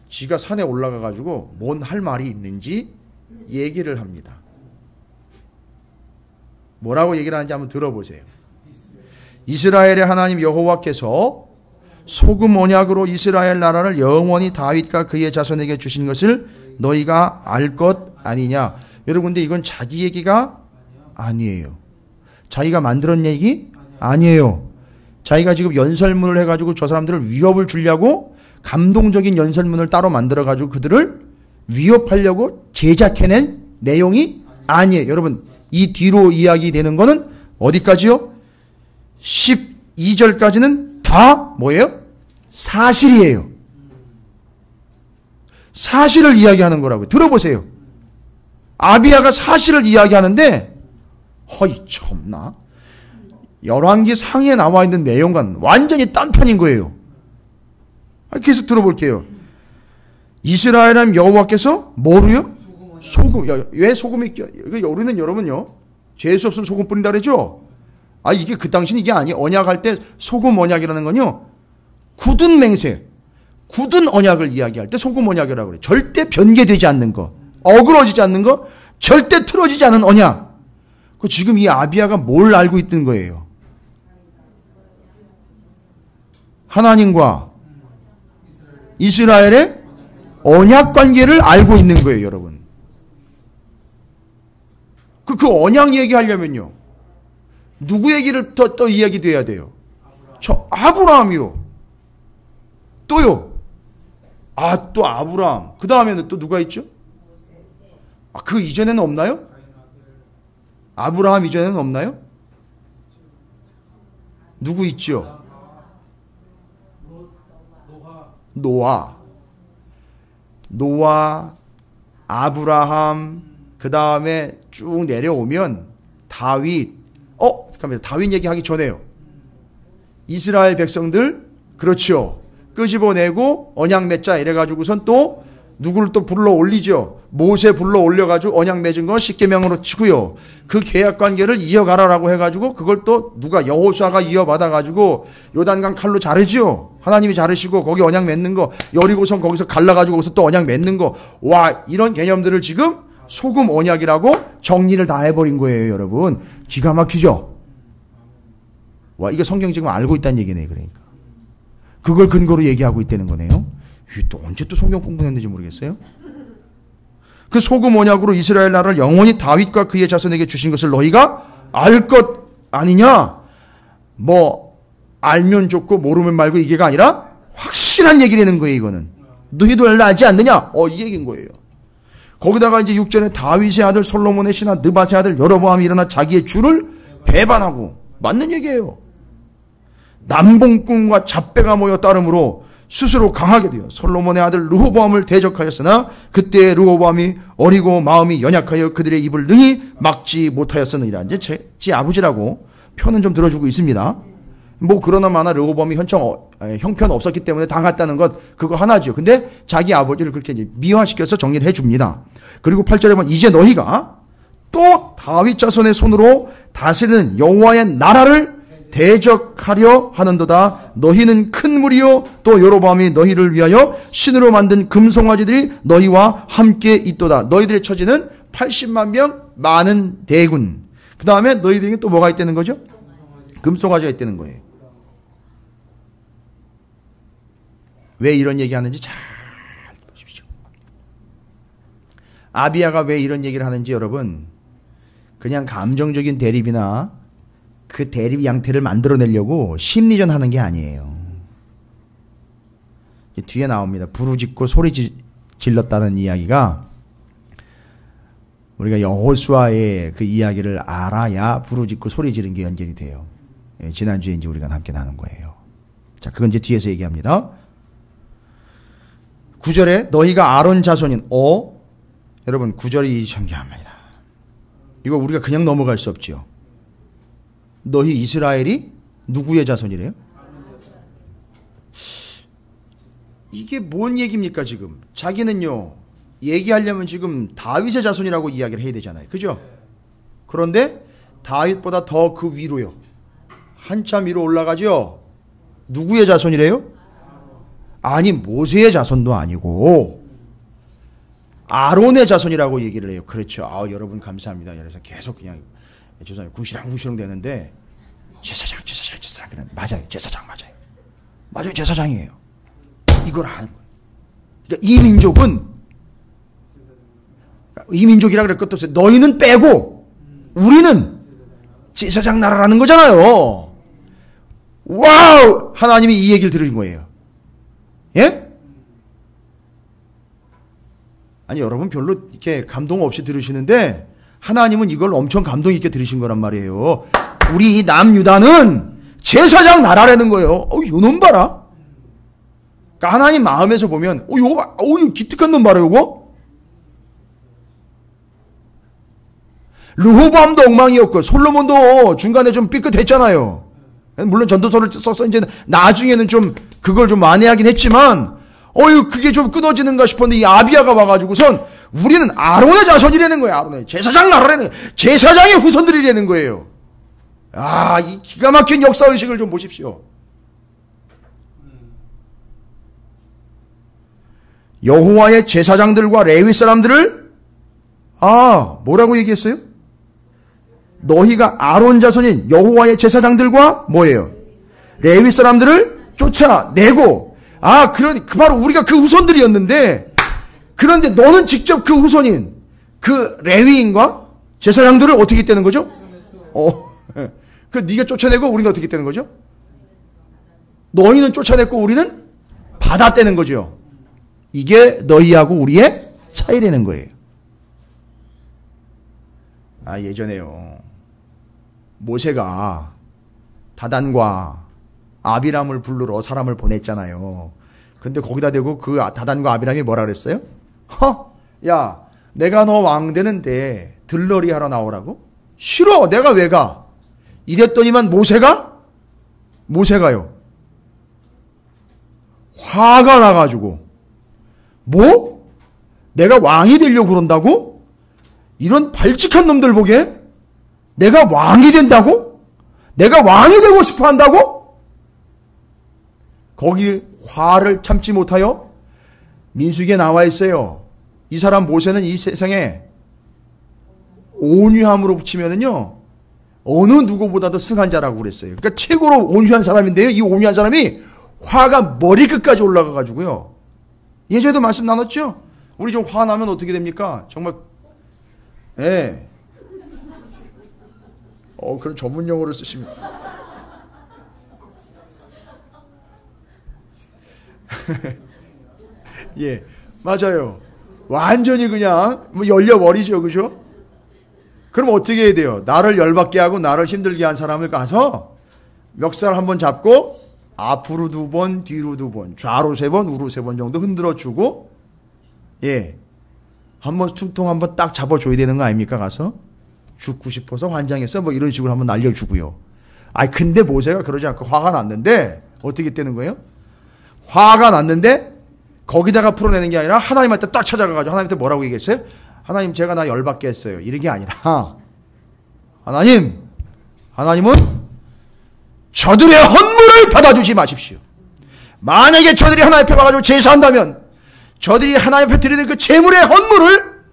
지가 산에 올라가 가지고 뭔 할 말이 있는지 얘기를 합니다. 뭐라고 얘기를 하는지 한번 들어보세요. 이스라엘의 하나님 여호와께서 소금 언약으로 이스라엘 나라를 영원히 다윗과 그의 자손에게 주신 것을 너희가 알 것 아니냐. 여러분, 근데 이건 자기 얘기가 아니에요. 자기가 만들었는 얘기 아니에요. 자기가 지금 연설문을 해가지고 저 사람들을 위협을 주려고 감동적인 연설문을 따로 만들어가지고 그들을 위협하려고 제작해낸 내용이 아니에요. 여러분, 이 뒤로 이야기되는 거는 어디까지요? 12절까지는 다 뭐예요? 사실이에요. 사실을 이야기하는 거라고요. 들어보세요. 아비야가 사실을 이야기하는데, 허이 참나, 열왕기 상에 나와 있는 내용과는 완전히 딴판인 거예요. 계속 들어볼게요. 이스라엘 하나님 여호와께서 뭐로요? 소금. 야, 왜 소금이 우리는 여러분요 재수 없으면 소금 뿌린다 그러죠. 아, 이게 그 당시는 이게 아니에요. 언약할 때 소금 언약이라는 건요 굳은 맹세, 굳은 언약을 이야기할 때 소금 언약이라고 그래요. 절대 변개되지 않는 거, 어그러지지 않는 거, 절대 틀어지지 않은 언약. 그 지금 이 아비야가 뭘 알고 있던 거예요? 하나님과 이스라엘의 언약 관계를 알고 있는 거예요, 여러분. 그 언약 얘기하려면요 누구 얘기를 또 이야기돼야 돼요? 저 아브라함이요. 또요. 아, 또 아브라함. 그 다음에는 또 누가 있죠? 아, 그 이전에는 없나요? 아브라함 이전에는 없나요? 누구 있죠? 노아, 아브라함, 그 다음에 쭉 내려오면 다윗. 잠깐만요. 다윗 얘기하기 전에요. 이스라엘 백성들, 그렇죠. 끄집어내고 언약 맺자 이래가지고선 또 누구를 또 불러 올리죠. 모세 불러 올려가지고 언약 맺은 건 십계명으로 치고요. 그 계약 관계를 이어가라라고 해가지고 그걸 또 누가 여호수아가 이어받아가지고 요단강 칼로 자르죠. 하나님이 자르시고 거기 언약 맺는 거, 여리고성 거기서 갈라가지고 거기서 또 언약 맺는 거. 와, 이런 개념들을 지금 소금 언약이라고 정리를 다 해버린 거예요, 여러분. 기가 막히죠? 와, 이거 성경 지금 알고 있다는 얘기네, 그러니까. 그걸 근거로 얘기하고 있다는 거네요. 또 언제 또 성경 공부했는지 모르겠어요. 그 소금 언약으로 이스라엘 나라를 영원히 다윗과 그의 자손에게 주신 것을 너희가 알 것 아니냐? 뭐 알면 좋고 모르면 말고 이게가 아니라 확실한 얘기라는 거예요. 이거는 너희도 알지 않느냐? 이 얘기인 거예요. 거기다가 이제 6절에 다윗의 아들 솔로몬의 신하 느밧의 아들 여로보암이 일어나 자기의 주를 배반하고, 맞는 얘기예요. 남봉꾼과 잡배가 모여 따름으로 스스로 강하게 되어 솔로몬의 아들 르호보암을 대적하였으나 그때 르호보암이 어리고 마음이 연약하여 그들의 입을 능히 막지 못하였으니라. 이제 제 아버지라고 편은 좀 들어주고 있습니다. 뭐 그러나 마나 르호보암이 형편 없었기 때문에 당했다는 것 그거 하나죠. 근데 자기 아버지를 그렇게 이제 미화시켜서 정리를 해줍니다. 그리고 8절에 보면 이제 너희가 또 다윗 자손의 손으로 다스리는 여호와의 나라를 대적하려 하는도다. 너희는 큰 무리요 또 여로보암이 너희를 위하여 신으로 만든 금송아지들이 너희와 함께 있도다. 너희들의 처지는 80만 명 많은 대군. 그 다음에 너희들에게 또 뭐가 있다는 거죠? 금송아지가 있다는 거예요. 왜 이런 얘기하는지 잘 보십시오. 아비야가 왜 이런 얘기를 하는지 여러분, 그냥 감정적인 대립이나 그 대립 양태를 만들어내려고 심리전 하는 게 아니에요. 뒤에 나옵니다. 부르짖고 소리 질렀다는 이야기가 우리가 여호수아의 그 이야기를 알아야 부르짖고 소리 지른 게 연결이 돼요. 지난주에 이제 우리가 함께 나눈 거예요. 자, 그건 이제 뒤에서 얘기합니다. 9절에 너희가 아론 자손인 여러분 9절이 중요합니다. 이거 우리가 그냥 넘어갈 수 없죠. 너희 이스라엘이 누구의 자손이래요? 이게 뭔 얘기입니까 지금? 자기는요 얘기하려면 지금 다윗의 자손이라고 이야기를 해야 되잖아요. 그죠? 그런데 다윗보다 더 그 위로요. 한참 위로 올라가죠. 누구의 자손이래요? 아니 모세의 자손도 아니고 아론의 자손이라고 얘기를 해요. 그렇죠. 여러분 감사합니다. 그래서 계속 그냥 죄송해요. 궁시렁궁시렁 되는데 제사장 맞아요. 제사장 맞아요. 제사장이에요. 이걸 아는 거예요. 그러니까 이 민족은 이 민족이라 그럴 것도 없어요. 너희는 빼고 우리는 제사장 나라라는 거잖아요. 와우! 하나님이 이 얘기를 들으신 거예요. 예? 아니 여러분 별로 이렇게 감동 없이 들으시는데 하나님은 이걸 엄청 감동 있게 들으신 거란 말이에요. 우리 남유다는 제사장 나라라는 거예요. 요놈 봐라. 그러니까 하나님 마음에서 보면 요거 봐. 이거 기특한 놈 봐라 요거. 르호보암도 엉망이었고 솔로몬도 중간에 좀 삐끗했잖아요. 물론 전도서를 써서 이제 나중에는 좀 그걸 좀 만회하긴 했지만 그게 좀 끊어지는가 싶었는데 이 아비야가 와가지고선 우리는 아론의 자손이라는 거예요. 아론의 제사장 나라라는 거예요. 제사장의 후손들이라는 거예요. 이 기가 막힌 역사의식을 좀 보십시오. 여호와의 제사장들과 레위 사람들을 뭐라고 얘기했어요? 너희가 아론 자손인 여호와의 제사장들과 뭐예요? 레위 사람들을 쫓아내고 바로 우리가 그 후손들이었는데 그런데 너는 직접 그 후손인 그 레위인과 제사장들을 어떻게 했다는 거죠? 네가 쫓아내고 우리는 어떻게 했다는 거죠? 너희는 쫓아냈고 우리는 받았다는 거죠. 이게 너희하고 우리의 차이라는 거예요. 예전에요. 모세가 다단과 아비람을 부르러 사람을 보냈잖아요. 근데 거기다 대고 그 다단과 아비람이 뭐라 그랬어요? 야, 내가 너 왕 되는데 들러리 하러 나오라고? 싫어, 내가 왜 가? 이랬더니만 모세가요. 화가 나가지고, 뭐? 내가 왕이 되려고 그런다고? 이런 발칙한 놈들 보게? 내가 왕이 된다고? 내가 왕이 되고 싶어 한다고? 거기 화를 참지 못하여 민수기에 나와 있어요. 이 사람 모세는 이 세상에 온유함으로 붙이면은요, 어느 누구보다도 승한 자라고 그랬어요. 그러니까 최고로 온유한 사람인데요. 이 온유한 사람이 화가 머리끝까지 올라가가지고요. 예전에도 말씀 나눴죠? 우리 좀 화나면 어떻게 됩니까? 정말, 예. 그런 전문 용어를 쓰십니다. 예, 맞아요. 완전히 그냥 열려버리죠, 그죠? 그럼 어떻게 해야 돼요? 나를 열받게 하고 나를 힘들게 한 사람을 가서 멱살 한번 잡고 앞으로 2번, 뒤로 2번, 좌로 3번, 우로 3번 정도 흔들어주고, 예, 한번 퉁퉁 한번 딱 잡아줘야 되는 거 아닙니까? 가서 죽고 싶어서 환장했어, 뭐 이런 식으로 한번 날려주고요. 근데 모세가 그러지 않고 화가 났는데 어떻게 되는 거예요? 화가 났는데 거기다가 풀어내는 게 아니라 하나님한테 딱 찾아가가지고 하나님한테 뭐라고 얘기했어요? 하나님, 제가 나 열받게 했어요. 이런 게 아니라, 하나님은 저들의 헌물을 받아주지 마십시오. 만약에 저들이 하나님 앞에 와가지고 제사한다면 저들이 하나님 앞에 드리는 그 제물의 헌물을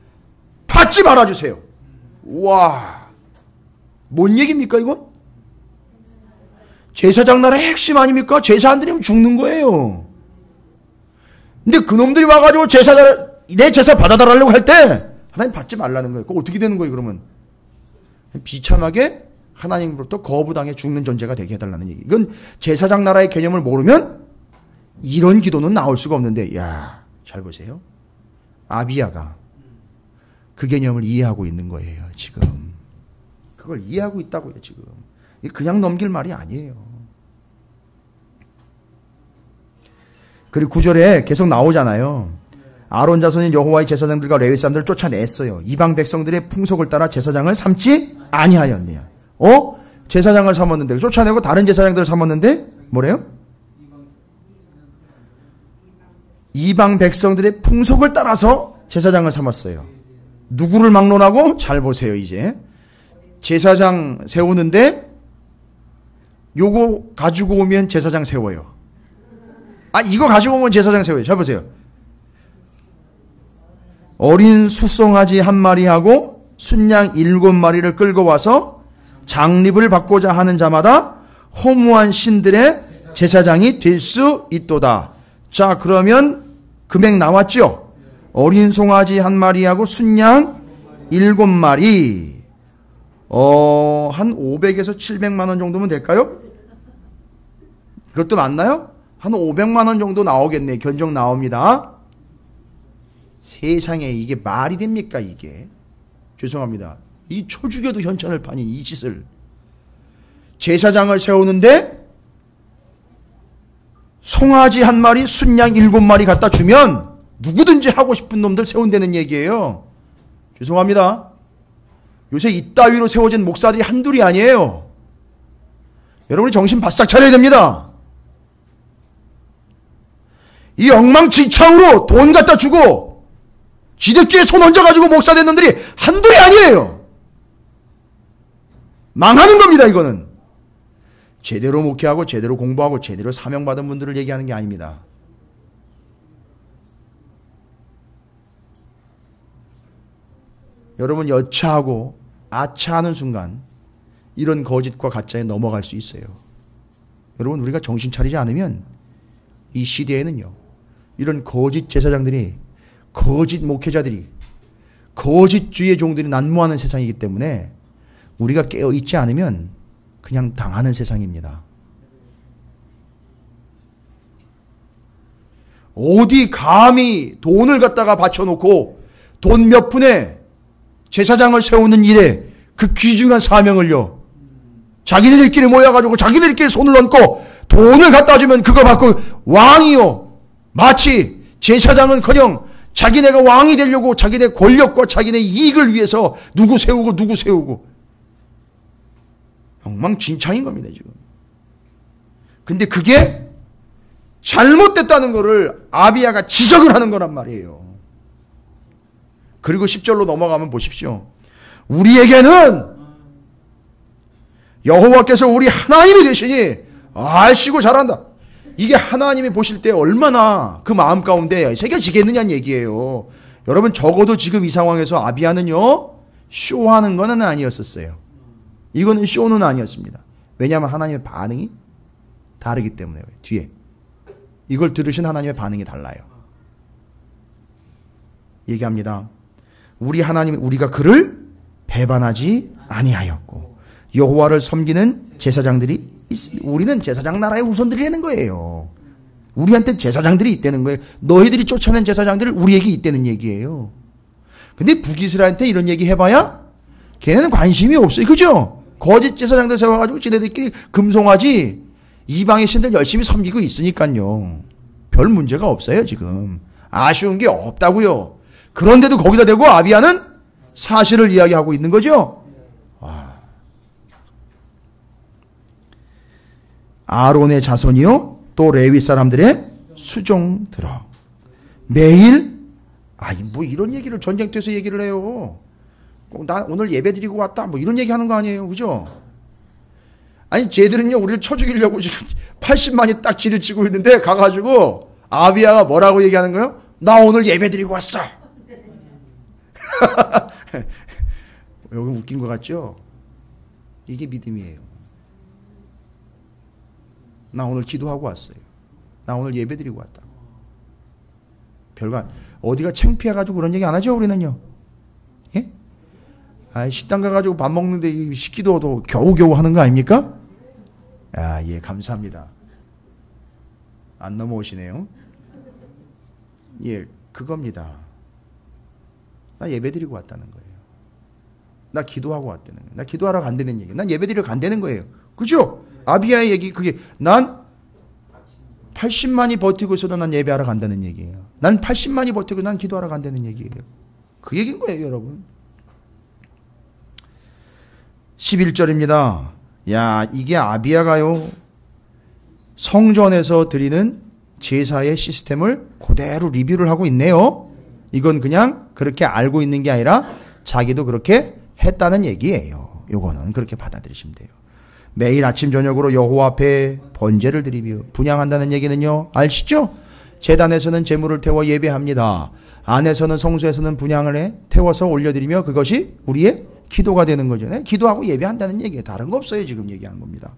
받지 말아주세요. 와, 뭔 얘기입니까 이건? 제사장 나라의 핵심 아닙니까? 제사 안 드리면 죽는 거예요. 근데 그놈들이 와가지고 내 제사 받아달라고 할 때 하나님 받지 말라는 거예요. 그거 어떻게 되는 거예요 그러면? 비참하게 하나님으로부터 거부당해 죽는 존재가 되게 해달라는 얘기. 이건 제사장 나라의 개념을 모르면 이런 기도는 나올 수가 없는데, 야, 잘 보세요. 아비야가 그 개념을 이해하고 있는 거예요, 지금. 그걸 이해하고 있다고요, 지금. 그냥 넘길 말이 아니에요. 그리고 9절에 계속 나오잖아요. 아론 자손인 여호와의 제사장들과 레위 사람들을 쫓아냈어요. 이방 백성들의 풍속을 따라 제사장을 삼지 아니하였네요. 제사장을 삼았는데, 쫓아내고 다른 제사장들을 삼았는데, 뭐래요? 이방 백성들의 풍속을 따라서 제사장을 삼았어요. 누구를 막론하고? 잘 보세요, 이제. 제사장 세우는데, 요거 가지고 오면 제사장 세워요. 이거 가지고 오면 제사장 세워요. 잘 보세요. 어린 숫송아지 1마리하고 순양 7마리를 끌고 와서 장립을 받고자 하는 자마다 허무한 신들의 제사장이 될 수 있도다. 자, 그러면 금액 나왔죠? 어린 송아지 1마리하고 순양 7마리. 한 500에서 700만 원 정도면 될까요? 그것도 맞나요? 한 500만 원 정도 나오겠네. 견적 나옵니다. 세상에 이게 말이 됩니까 이게? 죄송합니다. 이 초죽여도 현찬을 파닌 이 짓을. 제사장을 세우는데 송아지 1마리, 순양 7마리 갖다 주면 누구든지 하고 싶은 놈들 세운다는 얘기예요. 죄송합니다. 요새 이따위로 세워진 목사들이 한둘이 아니에요. 여러분이 정신 바싹 차려야 됩니다. 이 엉망진창으로 돈 갖다 주고 지들끼리 손 얹어가지고 목사 된 놈들이 한둘이 아니에요. 망하는 겁니다, 이거는. 제대로 목회하고 제대로 공부하고 제대로 사명받은 분들을 얘기하는 게 아닙니다. 여러분 여차하고 아차하는 순간 이런 거짓과 가짜에 넘어갈 수 있어요. 여러분 우리가 정신 차리지 않으면 이 시대에는요, 이런 거짓 제사장들이, 거짓 목회자들이, 거짓주의 종들이 난무하는 세상이기 때문에 우리가 깨어있지 않으면 그냥 당하는 세상입니다. 어디 감히 돈을 갖다가 바쳐놓고 돈 몇 푼에 제사장을 세우는 일에 그 귀중한 사명을요, 자기네들끼리 모여가지고 자기네들끼리 손을 얹고 돈을 갖다 주면 그거 받고 왕이요, 마치 제사장은커녕 자기네가 왕이 되려고 자기네 권력과 자기네 이익을 위해서 누구 세우고 엉망진창인 겁니다 지금. 근데 그게 잘못됐다는 거를 아비야가 지적을 하는 거란 말이에요. 그리고 10절로 넘어가면 보십시오. 우리에게는 여호와께서 우리 하나님이 되시니 아시고 잘한다. 이게 하나님이 보실 때 얼마나 그 마음 가운데 새겨지겠느냐는 얘기예요. 여러분 적어도 지금 이 상황에서 아비야는요 쇼하는 건 아니었었어요. 이거는 쇼는 아니었습니다. 왜냐하면 하나님의 반응이 다르기 때문에. 뒤에 이걸 들으신 하나님의 반응이 달라요. 얘기합니다. 우리 하나님, 우리가 그를 배반하지 아니하였고 여호와를 섬기는 제사장들이 우리는 제사장 나라의 후손들이라는 거예요. 우리한테 제사장들이 있다는 거예요. 너희들이 쫓아낸 제사장들을 우리에게 있다는 얘기예요. 근데 북이스라엘한테 이런 얘기 해봐야 걔네는 관심이 없어요. 그죠? 거짓 제사장들 세워가지고 지네들끼리 금송아지 이방의 신들 열심히 섬기고 있으니까요. 별 문제가 없어요 지금. 아쉬운 게 없다고요. 그런데도 거기다 대고 아비야는 사실을 이야기하고 있는 거죠. 아론의 자손이요 또 레위 사람들의 수종들어 매일 뭐 이런 얘기를 전쟁터에서 얘기를 해요. 나 오늘 예배 드리고 왔다 뭐 이런 얘기 하는 거 아니에요. 그죠? 아니 쟤들은요 우리를 쳐 죽이려고 지금 80만이 딱 지를 치고 있는데 가가지고 아비야가 뭐라고 얘기하는 거예요? 나 오늘 예배 드리고 왔어. 여기 웃긴 것 같죠? 이게 믿음이에요. 나 오늘 기도하고 왔어요. 나 오늘 예배 드리고 왔다. 별거 어디가 창피해가지고 그런 얘기 안 하죠 우리는요. 예? 식당 가가지고 밥 먹는데 식기도도 겨우겨우 하는 거 아닙니까? 예, 감사합니다. 안 넘어오시네요. 예, 그겁니다. 나 예배 드리고 왔다는 거예요. 나 기도하고 왔다는 거예요. 나 기도하러 간다는 얘기예요. 난 예배 드리러 간다는 거예요. 그죠? 아비야의 얘기, 그게, 난 80만이 버티고 있어도 난 예배하러 간다는 얘기예요. 난 80만이 버티고 난 기도하러 간다는 얘기예요. 그 얘기인 거예요, 여러분. 11절입니다. 야, 이게 아비야가요, 성전에서 드리는 제사의 시스템을 그대로 리뷰를 하고 있네요. 이건 그냥 그렇게 알고 있는 게 아니라 자기도 그렇게 했다는 얘기예요. 요거는 그렇게 받아들이시면 돼요. 매일 아침 저녁으로 여호와 앞에 번제를 드리며 분향한다는 얘기는요. 아시죠? 제단에서는 제물을 태워 예배합니다. 안에서는 성소에서는 분향을 해 태워서 올려드리며 그것이 우리의 기도가 되는 거죠. 네? 기도하고 예배한다는 얘기예요. 다른 거 없어요. 지금 얘기하는 겁니다.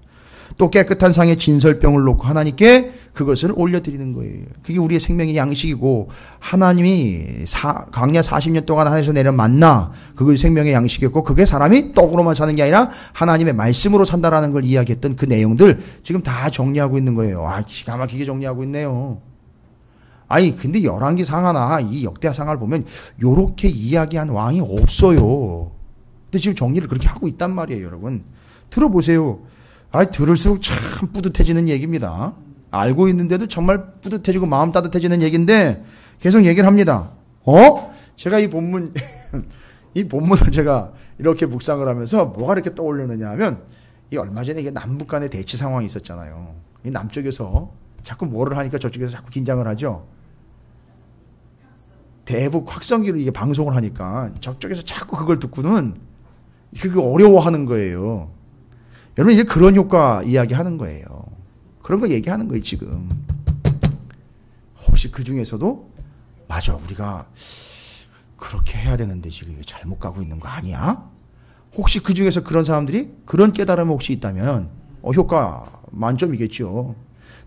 또 깨끗한 상에 진설병을 놓고 하나님께 그것을 올려드리는 거예요. 그게 우리의 생명의 양식이고 하나님이 광야 40년 동안 하늘에서 내려 만나 그것이 생명의 양식이었고 그게 사람이 떡으로만 사는 게 아니라 하나님의 말씀으로 산다라는 걸 이야기했던 그 내용들 지금 다 정리하고 있는 거예요. 기가 막히게 정리하고 있네요. 근데 열왕기상하나 이 역대하상을 보면 요렇게 이야기한 왕이 없어요. 근데 지금 정리를 그렇게 하고 있단 말이에요, 여러분. 들어보세요. 들을수록 참 뿌듯해지는 얘기입니다. 알고 있는데도 정말 뿌듯해지고 마음 따뜻해지는 얘기인데 계속 얘기를 합니다. 제가 이 본문을 제가 이렇게 묵상을 하면서 뭐가 이렇게 떠올렸느냐 하면 이 얼마 전에 이게 남북 간의 대치 상황이 있었잖아요. 이 남쪽에서 자꾸 뭐를 하니까 저쪽에서 자꾸 긴장을 하죠. 대북 확성기로 이게 방송을 하니까 저쪽에서 자꾸 그걸 듣고는 그게 어려워하는 거예요. 여러분 이제 그런 효과 이야기하는 거예요. 그런 거 얘기하는 거예요 지금. 혹시 그 중에서도 맞아 우리가 그렇게 해야 되는데 지금 이게 잘못 가고 있는 거 아니야? 혹시 그 중에서 그런 사람들이 그런 깨달음이 혹시 있다면 효과 만점이겠죠.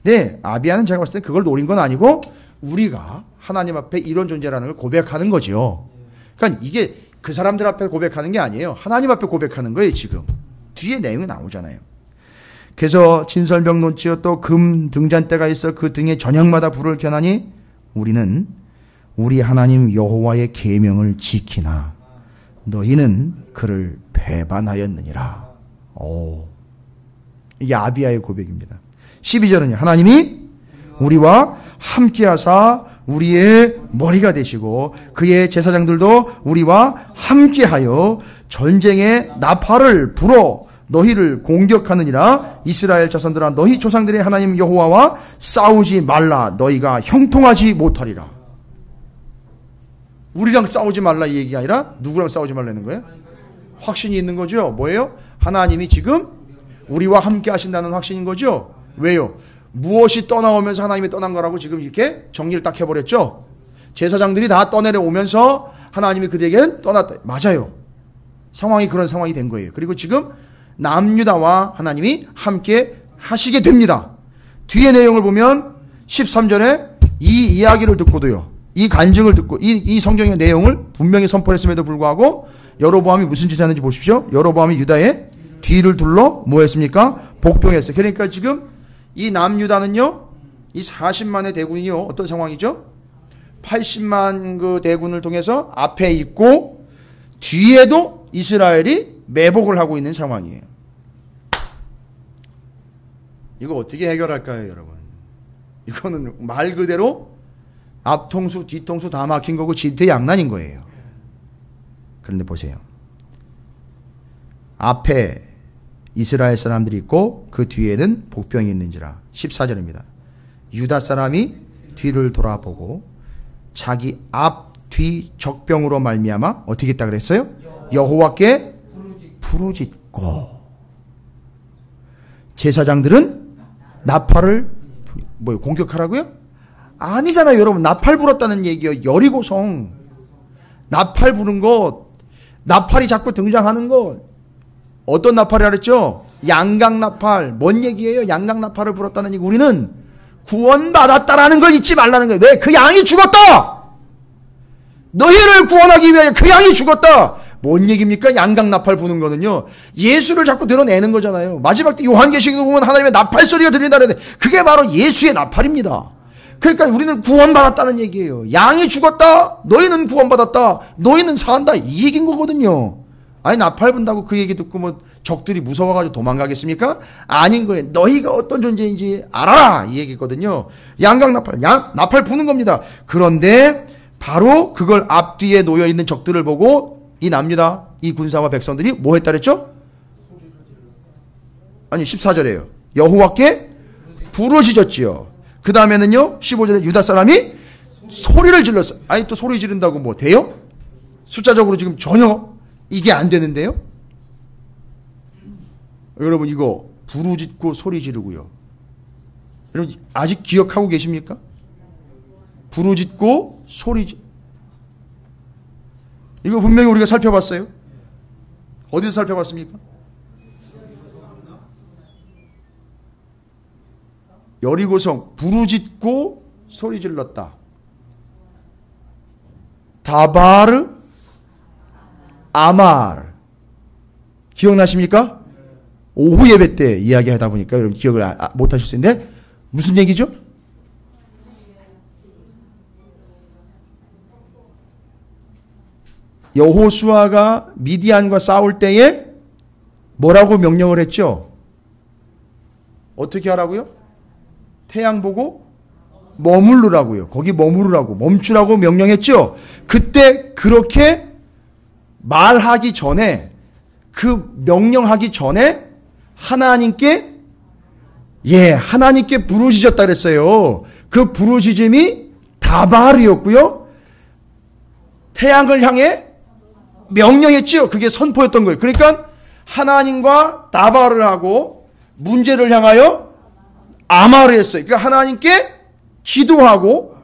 네, 아비야는 제가 봤을 때 그걸 노린 건 아니고 우리가 하나님 앞에 이런 존재라는 걸 고백하는 거죠. 그러니까 이게 그 사람들 앞에 고백하는 게 아니에요. 하나님 앞에 고백하는 거예요 지금. 뒤에 내용이 나오잖아요. 그래서 진설병 놓지어 또 금 등잔대가 있어 그 등에 저녁마다 불을 켜나니 우리는 우리 하나님 여호와의 계명을 지키나 너희는 그를 배반하였느니라. 이게 아비야의 고백입니다. 12절은요. 하나님이 우리와 함께하사 우리의 머리가 되시고 그의 제사장들도 우리와 함께하여 전쟁의 나팔을 불어 너희를 공격하느니라. 이스라엘 자손들아 너희 조상들의 하나님 여호와와 싸우지 말라. 너희가 형통하지 못하리라. 우리랑 싸우지 말라 이 얘기가 아니라 누구랑 싸우지 말라는 거예요? 확신이 있는 거죠. 뭐예요? 하나님이 지금 우리와 함께 하신다는 확신인 거죠. 왜요? 무엇이 떠나오면서 하나님이 떠난 거라고 지금 이렇게 정리를 딱 해버렸죠. 제사장들이 다 떠내려오면서 하나님이 그들에게는 떠났다. 맞아요. 상황이 그런 상황이 된 거예요. 그리고 지금 남유다와 하나님이 함께 하시게 됩니다. 뒤에 내용을 보면 13절에 이 이야기를 듣고도요, 이 간증을 듣고 이 성경의 내용을 분명히 선포했음에도 불구하고 여로보암이 무슨 짓을 하는지 보십시오. 여로보암이 유다의 뒤를 둘러 뭐 했습니까? 복병했어요. 그러니까 지금 이 남유다는요, 이 40만의 대군이요, 어떤 상황이죠? 80만 그 대군을 통해서 앞에 있고 뒤에도 이스라엘이 매복을 하고 있는 상황이에요. 이거 어떻게 해결할까요, 여러분? 이거는 말 그대로 앞통수, 뒤통수 다 막힌 거고 진퇴양난인 거예요. 그런데 보세요. 앞에 이스라엘 사람들이 있고 그 뒤에는 복병이 있는지라. 14절입니다. 유다 사람이 뒤를 돌아보고 자기 앞, 뒤 적병으로 말미암아 어떻게 했다 그랬어요? 여호와께 부르짖고. 제사장들은 나팔을 공격하라고요? 아니잖아요, 여러분. 나팔 불었다는 얘기요. 여리고성 나팔 부른 것, 나팔이 자꾸 등장하는 것. 어떤 나팔이라 그랬죠? 양각 나팔. 뭔 얘기예요? 양각 나팔을 불었다는 얘기. 우리는 구원받았다라는 걸 잊지 말라는 거예요. 왜? 그 양이 죽었다. 너희를 구원하기 위해 그 양이 죽었다. 뭔 얘기입니까? 양각 나팔 부는 거는요, 예수를 자꾸 드러내는 거잖아요. 마지막 때 요한계시록에 보면 하나님의 나팔 소리가 들린다 그러는데 그게 바로 예수의 나팔입니다. 그러니까 우리는 구원받았다는 얘기예요. 양이 죽었다. 너희는 구원받았다. 너희는 산다. 이 얘기인 거거든요. 아니, 나팔 분다고 그 얘기 듣고 뭐 적들이 무서워가지고 도망가겠습니까? 아닌 거예요. 너희가 어떤 존재인지 알아라. 이 얘기거든요. 양각 나팔, 나팔 부는 겁니다. 그런데 바로 그걸 앞뒤에 놓여있는 적들을 보고 이 남유다, 이 군사와 백성들이 뭐 했다 그랬죠? 아니, 14절에요. 여호와께 부르짖었지요. 그 다음에는요, 15절에 유다 사람이 소리를 질렀어요. 아니, 또 소리 지른다고 뭐 돼요? 숫자적으로 지금 전혀 이게 안 되는데요? 여러분, 이거 부르짖고 소리 지르고요. 여러분, 아직 기억하고 계십니까? 부르짖고 소리 이거 분명히 우리가 살펴봤어요. 어디서 살펴봤습니까? 여리고성 부르짖고 소리 질렀다. 다바르 아마르. 기억나십니까? 오후 예배 때 이야기하다 보니까 여러분 기억을 못 하실 수 있는데 무슨 얘기죠? 여호수아가 미디안과 싸울 때에 뭐라고 명령을 했죠? 어떻게 하라고요? 태양 보고 머무르라고요. 거기 머무르라고, 멈추라고 명령했죠? 그때 그렇게 말하기 전에, 그 명령하기 전에 하나님께 부르짖었다 그랬어요. 그 부르짖음이 다발이었고요. 태양을 향해 명령했지요. 그게 선포였던 거예요. 그러니까 하나님과 다발을 하고 문제를 향하여 아마를 했어요. 그러니까 하나님께 기도하고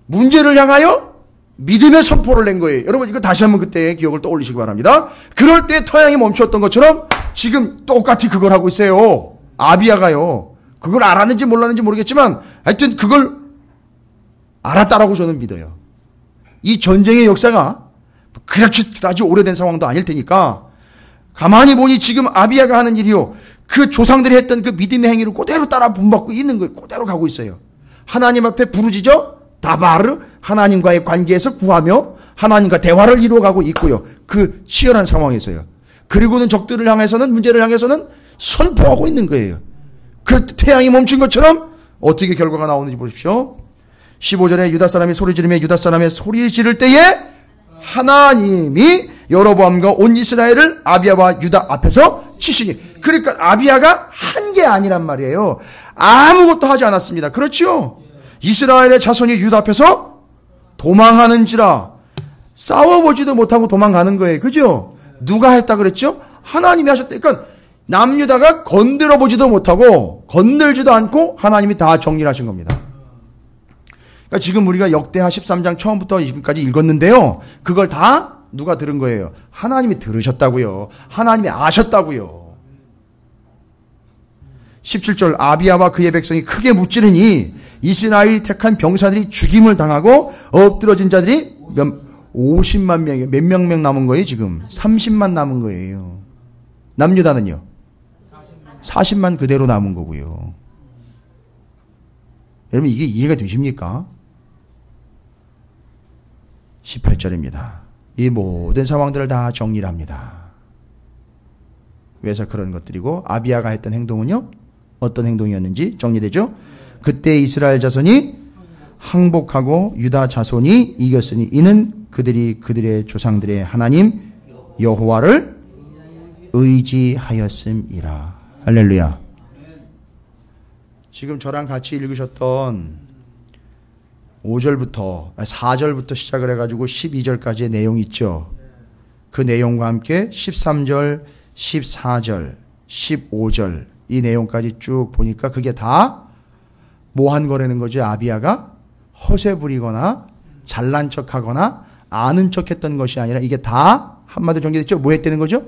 문제를 향하여 믿음의 선포를 낸 거예요. 여러분, 이거 다시 한번 그때의 기억을 떠올리시기 바랍니다. 그럴 때 태양이 멈췄던 것처럼 지금 똑같이 그걸 하고 있어요. 아비야가요. 그걸 알았는지 몰랐는지 모르겠지만 하여튼 그걸 알았다라고 저는 믿어요. 이 전쟁의 역사가 그렇게 아주 오래된 상황도 아닐 테니까 가만히 보니 지금 아비야가 하는 일이요, 그 조상들이 했던 그 믿음의 행위를 그대로 따라 본받고 있는 거예요. 그대로 가고 있어요. 하나님 앞에 부르짖어 다바르, 하나님과의 관계에서 구하며 하나님과 대화를 이루어가고 있고요. 그 치열한 상황에서요. 그리고는 적들을 향해서는, 문제를 향해서는 선포하고 있는 거예요. 그 태양이 멈춘 것처럼 어떻게 결과가 나오는지 보십시오. 15절에 유다 사람이 소리 지르며 유다 사람의 소리 지를 때에 하나님이 여로보암과 온 이스라엘을 아비야와 유다 앞에서 치시니. 그러니까 아비야가 한 게 아니란 말이에요. 아무것도 하지 않았습니다. 그렇죠? 이스라엘의 자손이 유다 앞에서 도망하는지라. 싸워보지도 못하고 도망가는 거예요. 그죠? 누가 했다 그랬죠? 하나님이 하셨다. 그러니까 남유다가 건드려보지도 못하고 건들지도 않고 하나님이 다 정리를 하신 겁니다. 그러니까 지금 우리가 역대하 13장 처음부터 지금까지 읽었는데요. 그걸 다 누가 들은 거예요? 하나님이 들으셨다고요. 하나님이 아셨다고요. 17절 아비야와 그의 백성이 크게 무찌르니 이스라엘이 택한 병사들이 죽임을 당하고 엎드러진 자들이 50만 명이에요. 몇 명 남은 거예요 지금? 30만 남은 거예요. 남유다는요? 40만 그대로 남은 거고요. 여러분 이게 이해가 되십니까? 18절입니다. 이 모든 상황들을 다 정리를 합니다. 그래서 그런 것들이고 아비야가 했던 행동은요? 어떤 행동이었는지 정리되죠? 그때 이스라엘 자손이 항복하고 유다 자손이 이겼으니 이는 그들이 그들의 조상들의 하나님 여호와를 의지하였음이라. 할렐루야. 지금 저랑 같이 읽으셨던 5절부터 4절부터 시작을 해가지고 12절까지의 내용 있죠. 그 내용과 함께 13절, 14절, 15절 이 내용까지 쭉 보니까 그게 다 뭐 한 거라는 거죠. 아비야가 허세 부리거나 잘난 척하거나 아는 척했던 것이 아니라 이게 다 한마디로 정리됐죠. 뭐 했다는 거죠?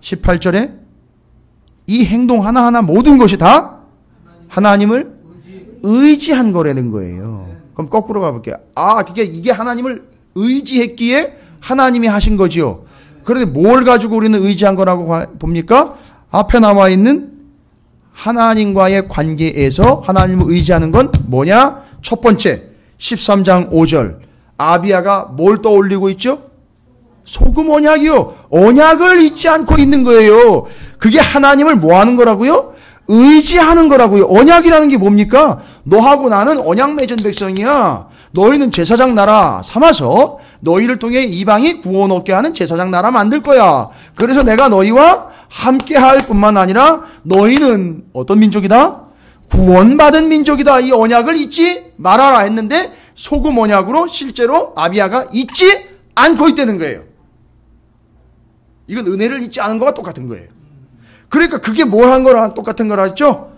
18절에 이 행동 하나하나 모든 것이 다 하나님을 의지한 거라는 거예요. 그럼 거꾸로 가볼게요. 이게 하나님을 의지했기에 하나님이 하신 거지요. 그런데 뭘 가지고 우리는 의지한 거라고 봅니까? 앞에 나와 있는 하나님과의 관계에서 하나님을 의지하는 건 뭐냐? 첫 번째 13장 5절 아비야가 뭘 떠올리고 있죠? 소금 언약이요. 언약을 잊지 않고 있는 거예요. 그게 하나님을 뭐 하는 거라고요? 의지하는 거라고요. 언약이라는 게 뭡니까? 너하고 나는 언약 맺은 백성이야. 너희는 제사장 나라 삼아서 너희를 통해 이방이 구원 얻게 하는 제사장 나라 만들 거야. 그래서 내가 너희와 함께 할 뿐만 아니라 너희는 어떤 민족이다? 구원받은 민족이다. 이 언약을 잊지 말아라 했는데 소금 언약으로 실제로 아비야가 잊지 않고 있다는 거예요. 이건 은혜를 잊지 않은 거와 똑같은 거예요. 그러니까 그게 뭘 한 거랑 똑같은 거라 했죠?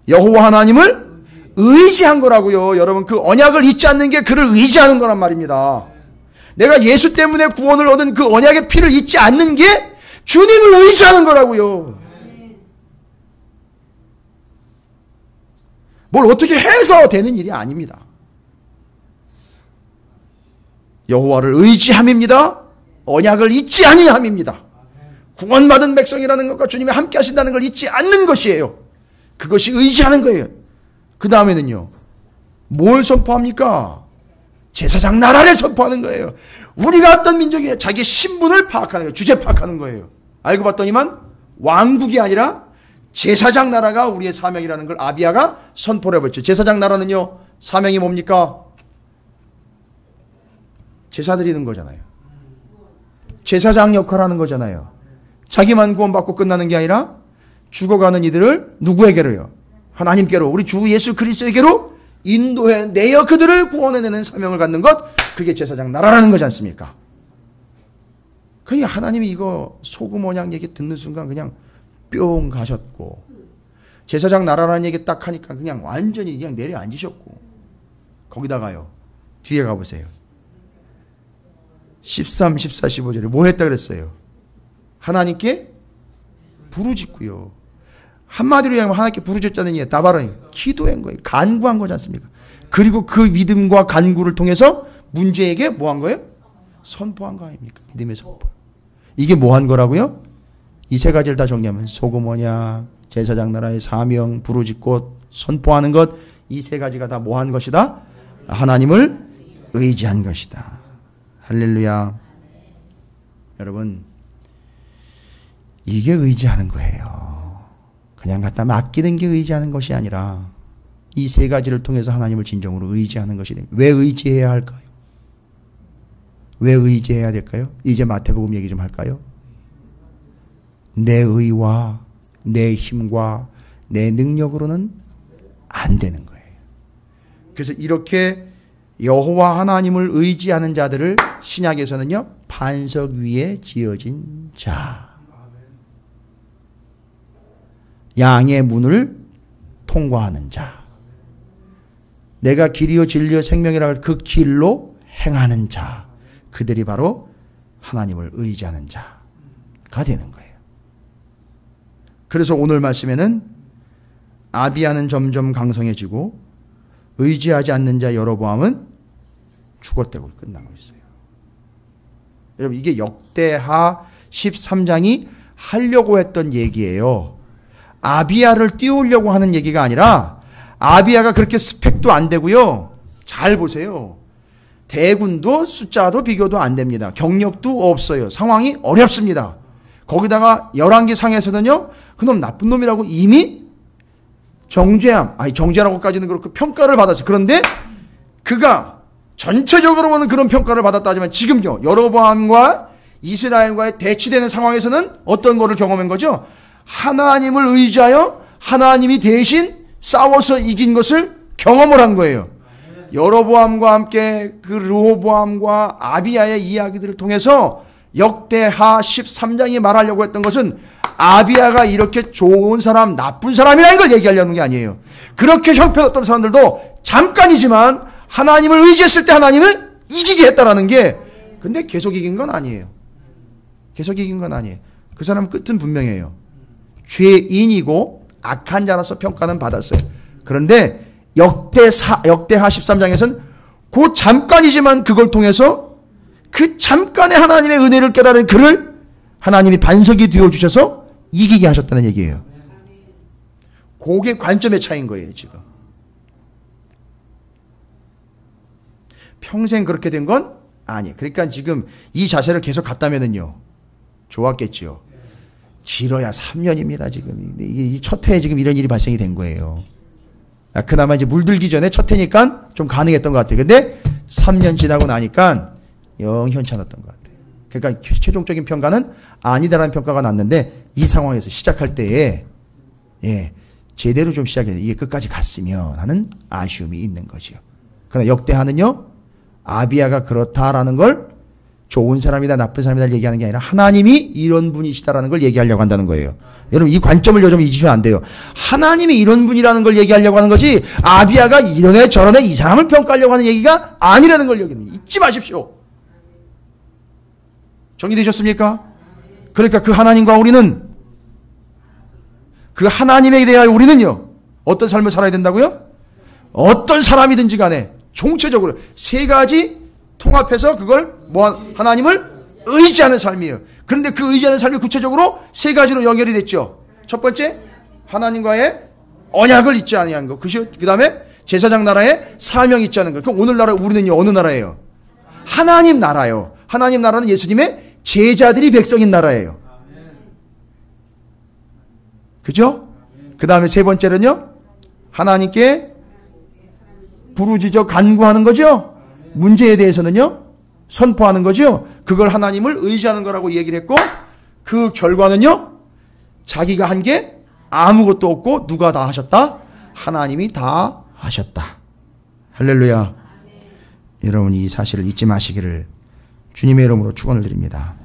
여호와 하나님을 의지한 거라고요. 여러분 그 언약을 잊지 않는 게 그를 의지하는 거란 말입니다. 내가 예수 때문에 구원을 얻은 그 언약의 피를 잊지 않는 게 주님을 의지하는 거라고요. 뭘 어떻게 해서 되는 일이 아닙니다. 여호와를 의지함입니다. 언약을 잊지 아니함입니다. 구원받은 백성이라는 것과 주님이 함께 하신다는 걸 잊지 않는 것이에요. 그것이 의지하는 거예요. 그 다음에는요. 뭘 선포합니까? 제사장 나라를 선포하는 거예요. 우리가 어떤 민족이에요? 자기의 신분을 파악하는 거예요. 주제 파악하는 거예요. 알고 봤더니만 왕국이 아니라 제사장 나라가 우리의 사명이라는 걸 아비야가 선포를 해버렸죠. 제사장 나라는요. 사명이 뭡니까? 제사 드리는 거잖아요. 제사장 역할을 하는 거잖아요. 자기만 구원받고 끝나는 게 아니라 죽어가는 이들을 누구에게로요? 하나님께로, 우리 주 예수 그리스도에게로 인도해내어 그들을 구원해내는 사명을 갖는 것, 그게 제사장 나라라는 거지 않습니까? 그러니까 하나님이 이거 소금 언약 얘기 듣는 순간 그냥 뿅 가셨고, 제사장 나라라는 얘기 딱 하니까 그냥 완전히 그냥 내려앉으셨고, 거기다가요 뒤에 가보세요. 13, 14, 15절에 뭐 했다 그랬어요? 하나님께 부르짖고요. 한마디로 얘기하면 하나님께 부르짖자는 얘기, 다바라니 기도한 거예요. 간구한 거지 않습니까? 그리고 그 믿음과 간구를 통해서 문제에게 뭐 한 거예요? 선포한 거 아닙니까? 믿음의 선포. 이게 뭐 한 거라고요? 이 세 가지를 다 정리하면 소금 언약, 제사장 나라의 사명, 부르짖고 선포하는 것, 이 세 가지가 다 뭐 한 것이다? 하나님을 의지한 것이다. 할렐루야. 여러분, 이게 의지하는 거예요. 그냥 갖다 맡기는 게 의지하는 것이 아니라 이 세 가지를 통해서 하나님을 진정으로 의지하는 것이 됩니다. 왜 의지해야 할까요? 왜 의지해야 될까요? 이제 마태복음 얘기 좀 할까요? 내 의와 내 힘과 내 능력으로는 안 되는 거예요. 그래서 이렇게 여호와 하나님을 의지하는 자들을 신약에서는요, 반석 위에 지어진 자, 양의 문을 통과하는 자, 내가 길이요 진리요 생명이라 할 그 길로 행하는 자, 그들이 바로 하나님을 의지하는 자가 되는 거예요. 그래서 오늘 말씀에는 아비야는 점점 강성해지고 의지하지 않는 자 여로보암은 죽었다고 끝나고 있어요. 여러분, 이게 역대하 13장이 하려고 했던 얘기예요. 아비야를 띄우려고 하는 얘기가 아니라, 아비야가 그렇게 스펙도 안 되고요. 잘 보세요. 대군도 숫자도 비교도 안 됩니다. 경력도 없어요. 상황이 어렵습니다. 거기다가 열왕기상에서는요, 그놈 나쁜 놈이라고 이미 정죄라고까지는 그렇고 평가를 받았어요. 그런데 그가 전체적으로 보는 그런 평가를 받았다지만 지금요, 여로보암과 이스라엘과의 대치되는 상황에서는 어떤 거를 경험한 거죠? 하나님을 의지하여 하나님이 대신 싸워서 이긴 것을 경험을 한 거예요. 여로보암과 함께 그 르호보암과 아비야의 이야기들을 통해서 역대하 13장이 말하려고 했던 것은 아비야가 이렇게 좋은 사람, 나쁜 사람이라는 걸 얘기하려는 게 아니에요. 그렇게 형편없던 사람들도 잠깐이지만 하나님을 의지했을 때 하나님을 이기게 했다라는 게, 근데 계속 이긴 건 아니에요. 계속 이긴 건 아니에요. 그 사람 끝은 분명해요. 죄인이고 악한 자로서 평가는 받았어요. 그런데 역대하 13장에서는 그 잠깐이지만 그걸 통해서 그 잠깐의 하나님의 은혜를 깨달은 그를 하나님이 반석이 되어주셔서 이기게 하셨다는 얘기예요. 그게 관점의 차이인 거예요, 지금. 평생 그렇게 된 건 아니에요. 그러니까 지금 이 자세를 계속 갔다면은요, 좋았겠죠. 길어야 3년입니다, 지금. 이 첫 해에 지금 이런 일이 발생이 된 거예요. 그나마 이제 물들기 전에 첫 해니까 좀 가능했던 것 같아요. 근데 3년 지나고 나니까 영 현찮았던 것 같아요. 그러니까 최종적인 평가는 아니다라는 평가가 났는데, 이 상황에서 시작할 때에, 제대로 좀 시작해서 이게 끝까지 갔으면 하는 아쉬움이 있는 거지요. 그러나 역대하는요, 아비야가 그렇다라는 걸 좋은 사람이다, 나쁜 사람이다 얘기하는 게 아니라 하나님이 이런 분이시다라는 걸 얘기하려고 한다는 거예요. 여러분, 이 관점을 요즘 잊으시면 안 돼요. 하나님이 이런 분이라는 걸 얘기하려고 하는 거지, 아비야가 이런 저런 이 사람을 평가하려고 하는 얘기가 아니라는 걸 여기는 잊지 마십시오. 정리되셨습니까? 그러니까 그 하나님과 우리는, 그 하나님에 대하여 우리는요, 어떤 삶을 살아야 된다고요? 어떤 사람이든지 간에 총체적으로 세 가지 통합해서 그걸 하나님을 의지하는 삶이에요. 그런데 그 의지하는 삶이 구체적으로 세 가지로 연결이 됐죠. 첫 번째, 하나님과의 언약을 잊지 아니하는 거. 그 다음에 제사장 나라에 사명이 있지 않은 거. 그럼 오늘날 우리는요, 어느 나라예요? 하나님 나라예요. 하나님 나라는 예수님의 제자들이 백성인 나라예요. 그죠? 그 다음에 세 번째는요, 하나님께 부르짖어 간구하는 거죠. 문제에 대해서는요, 선포하는 거죠. 그걸 하나님을 의지하는 거라고 얘기를 했고, 그 결과는요, 자기가 한 게 아무것도 없고 누가 다 하셨다? 하나님이 다 하셨다. 할렐루야. 여러분, 이 사실을 잊지 마시기를 주님의 이름으로 축원을 드립니다.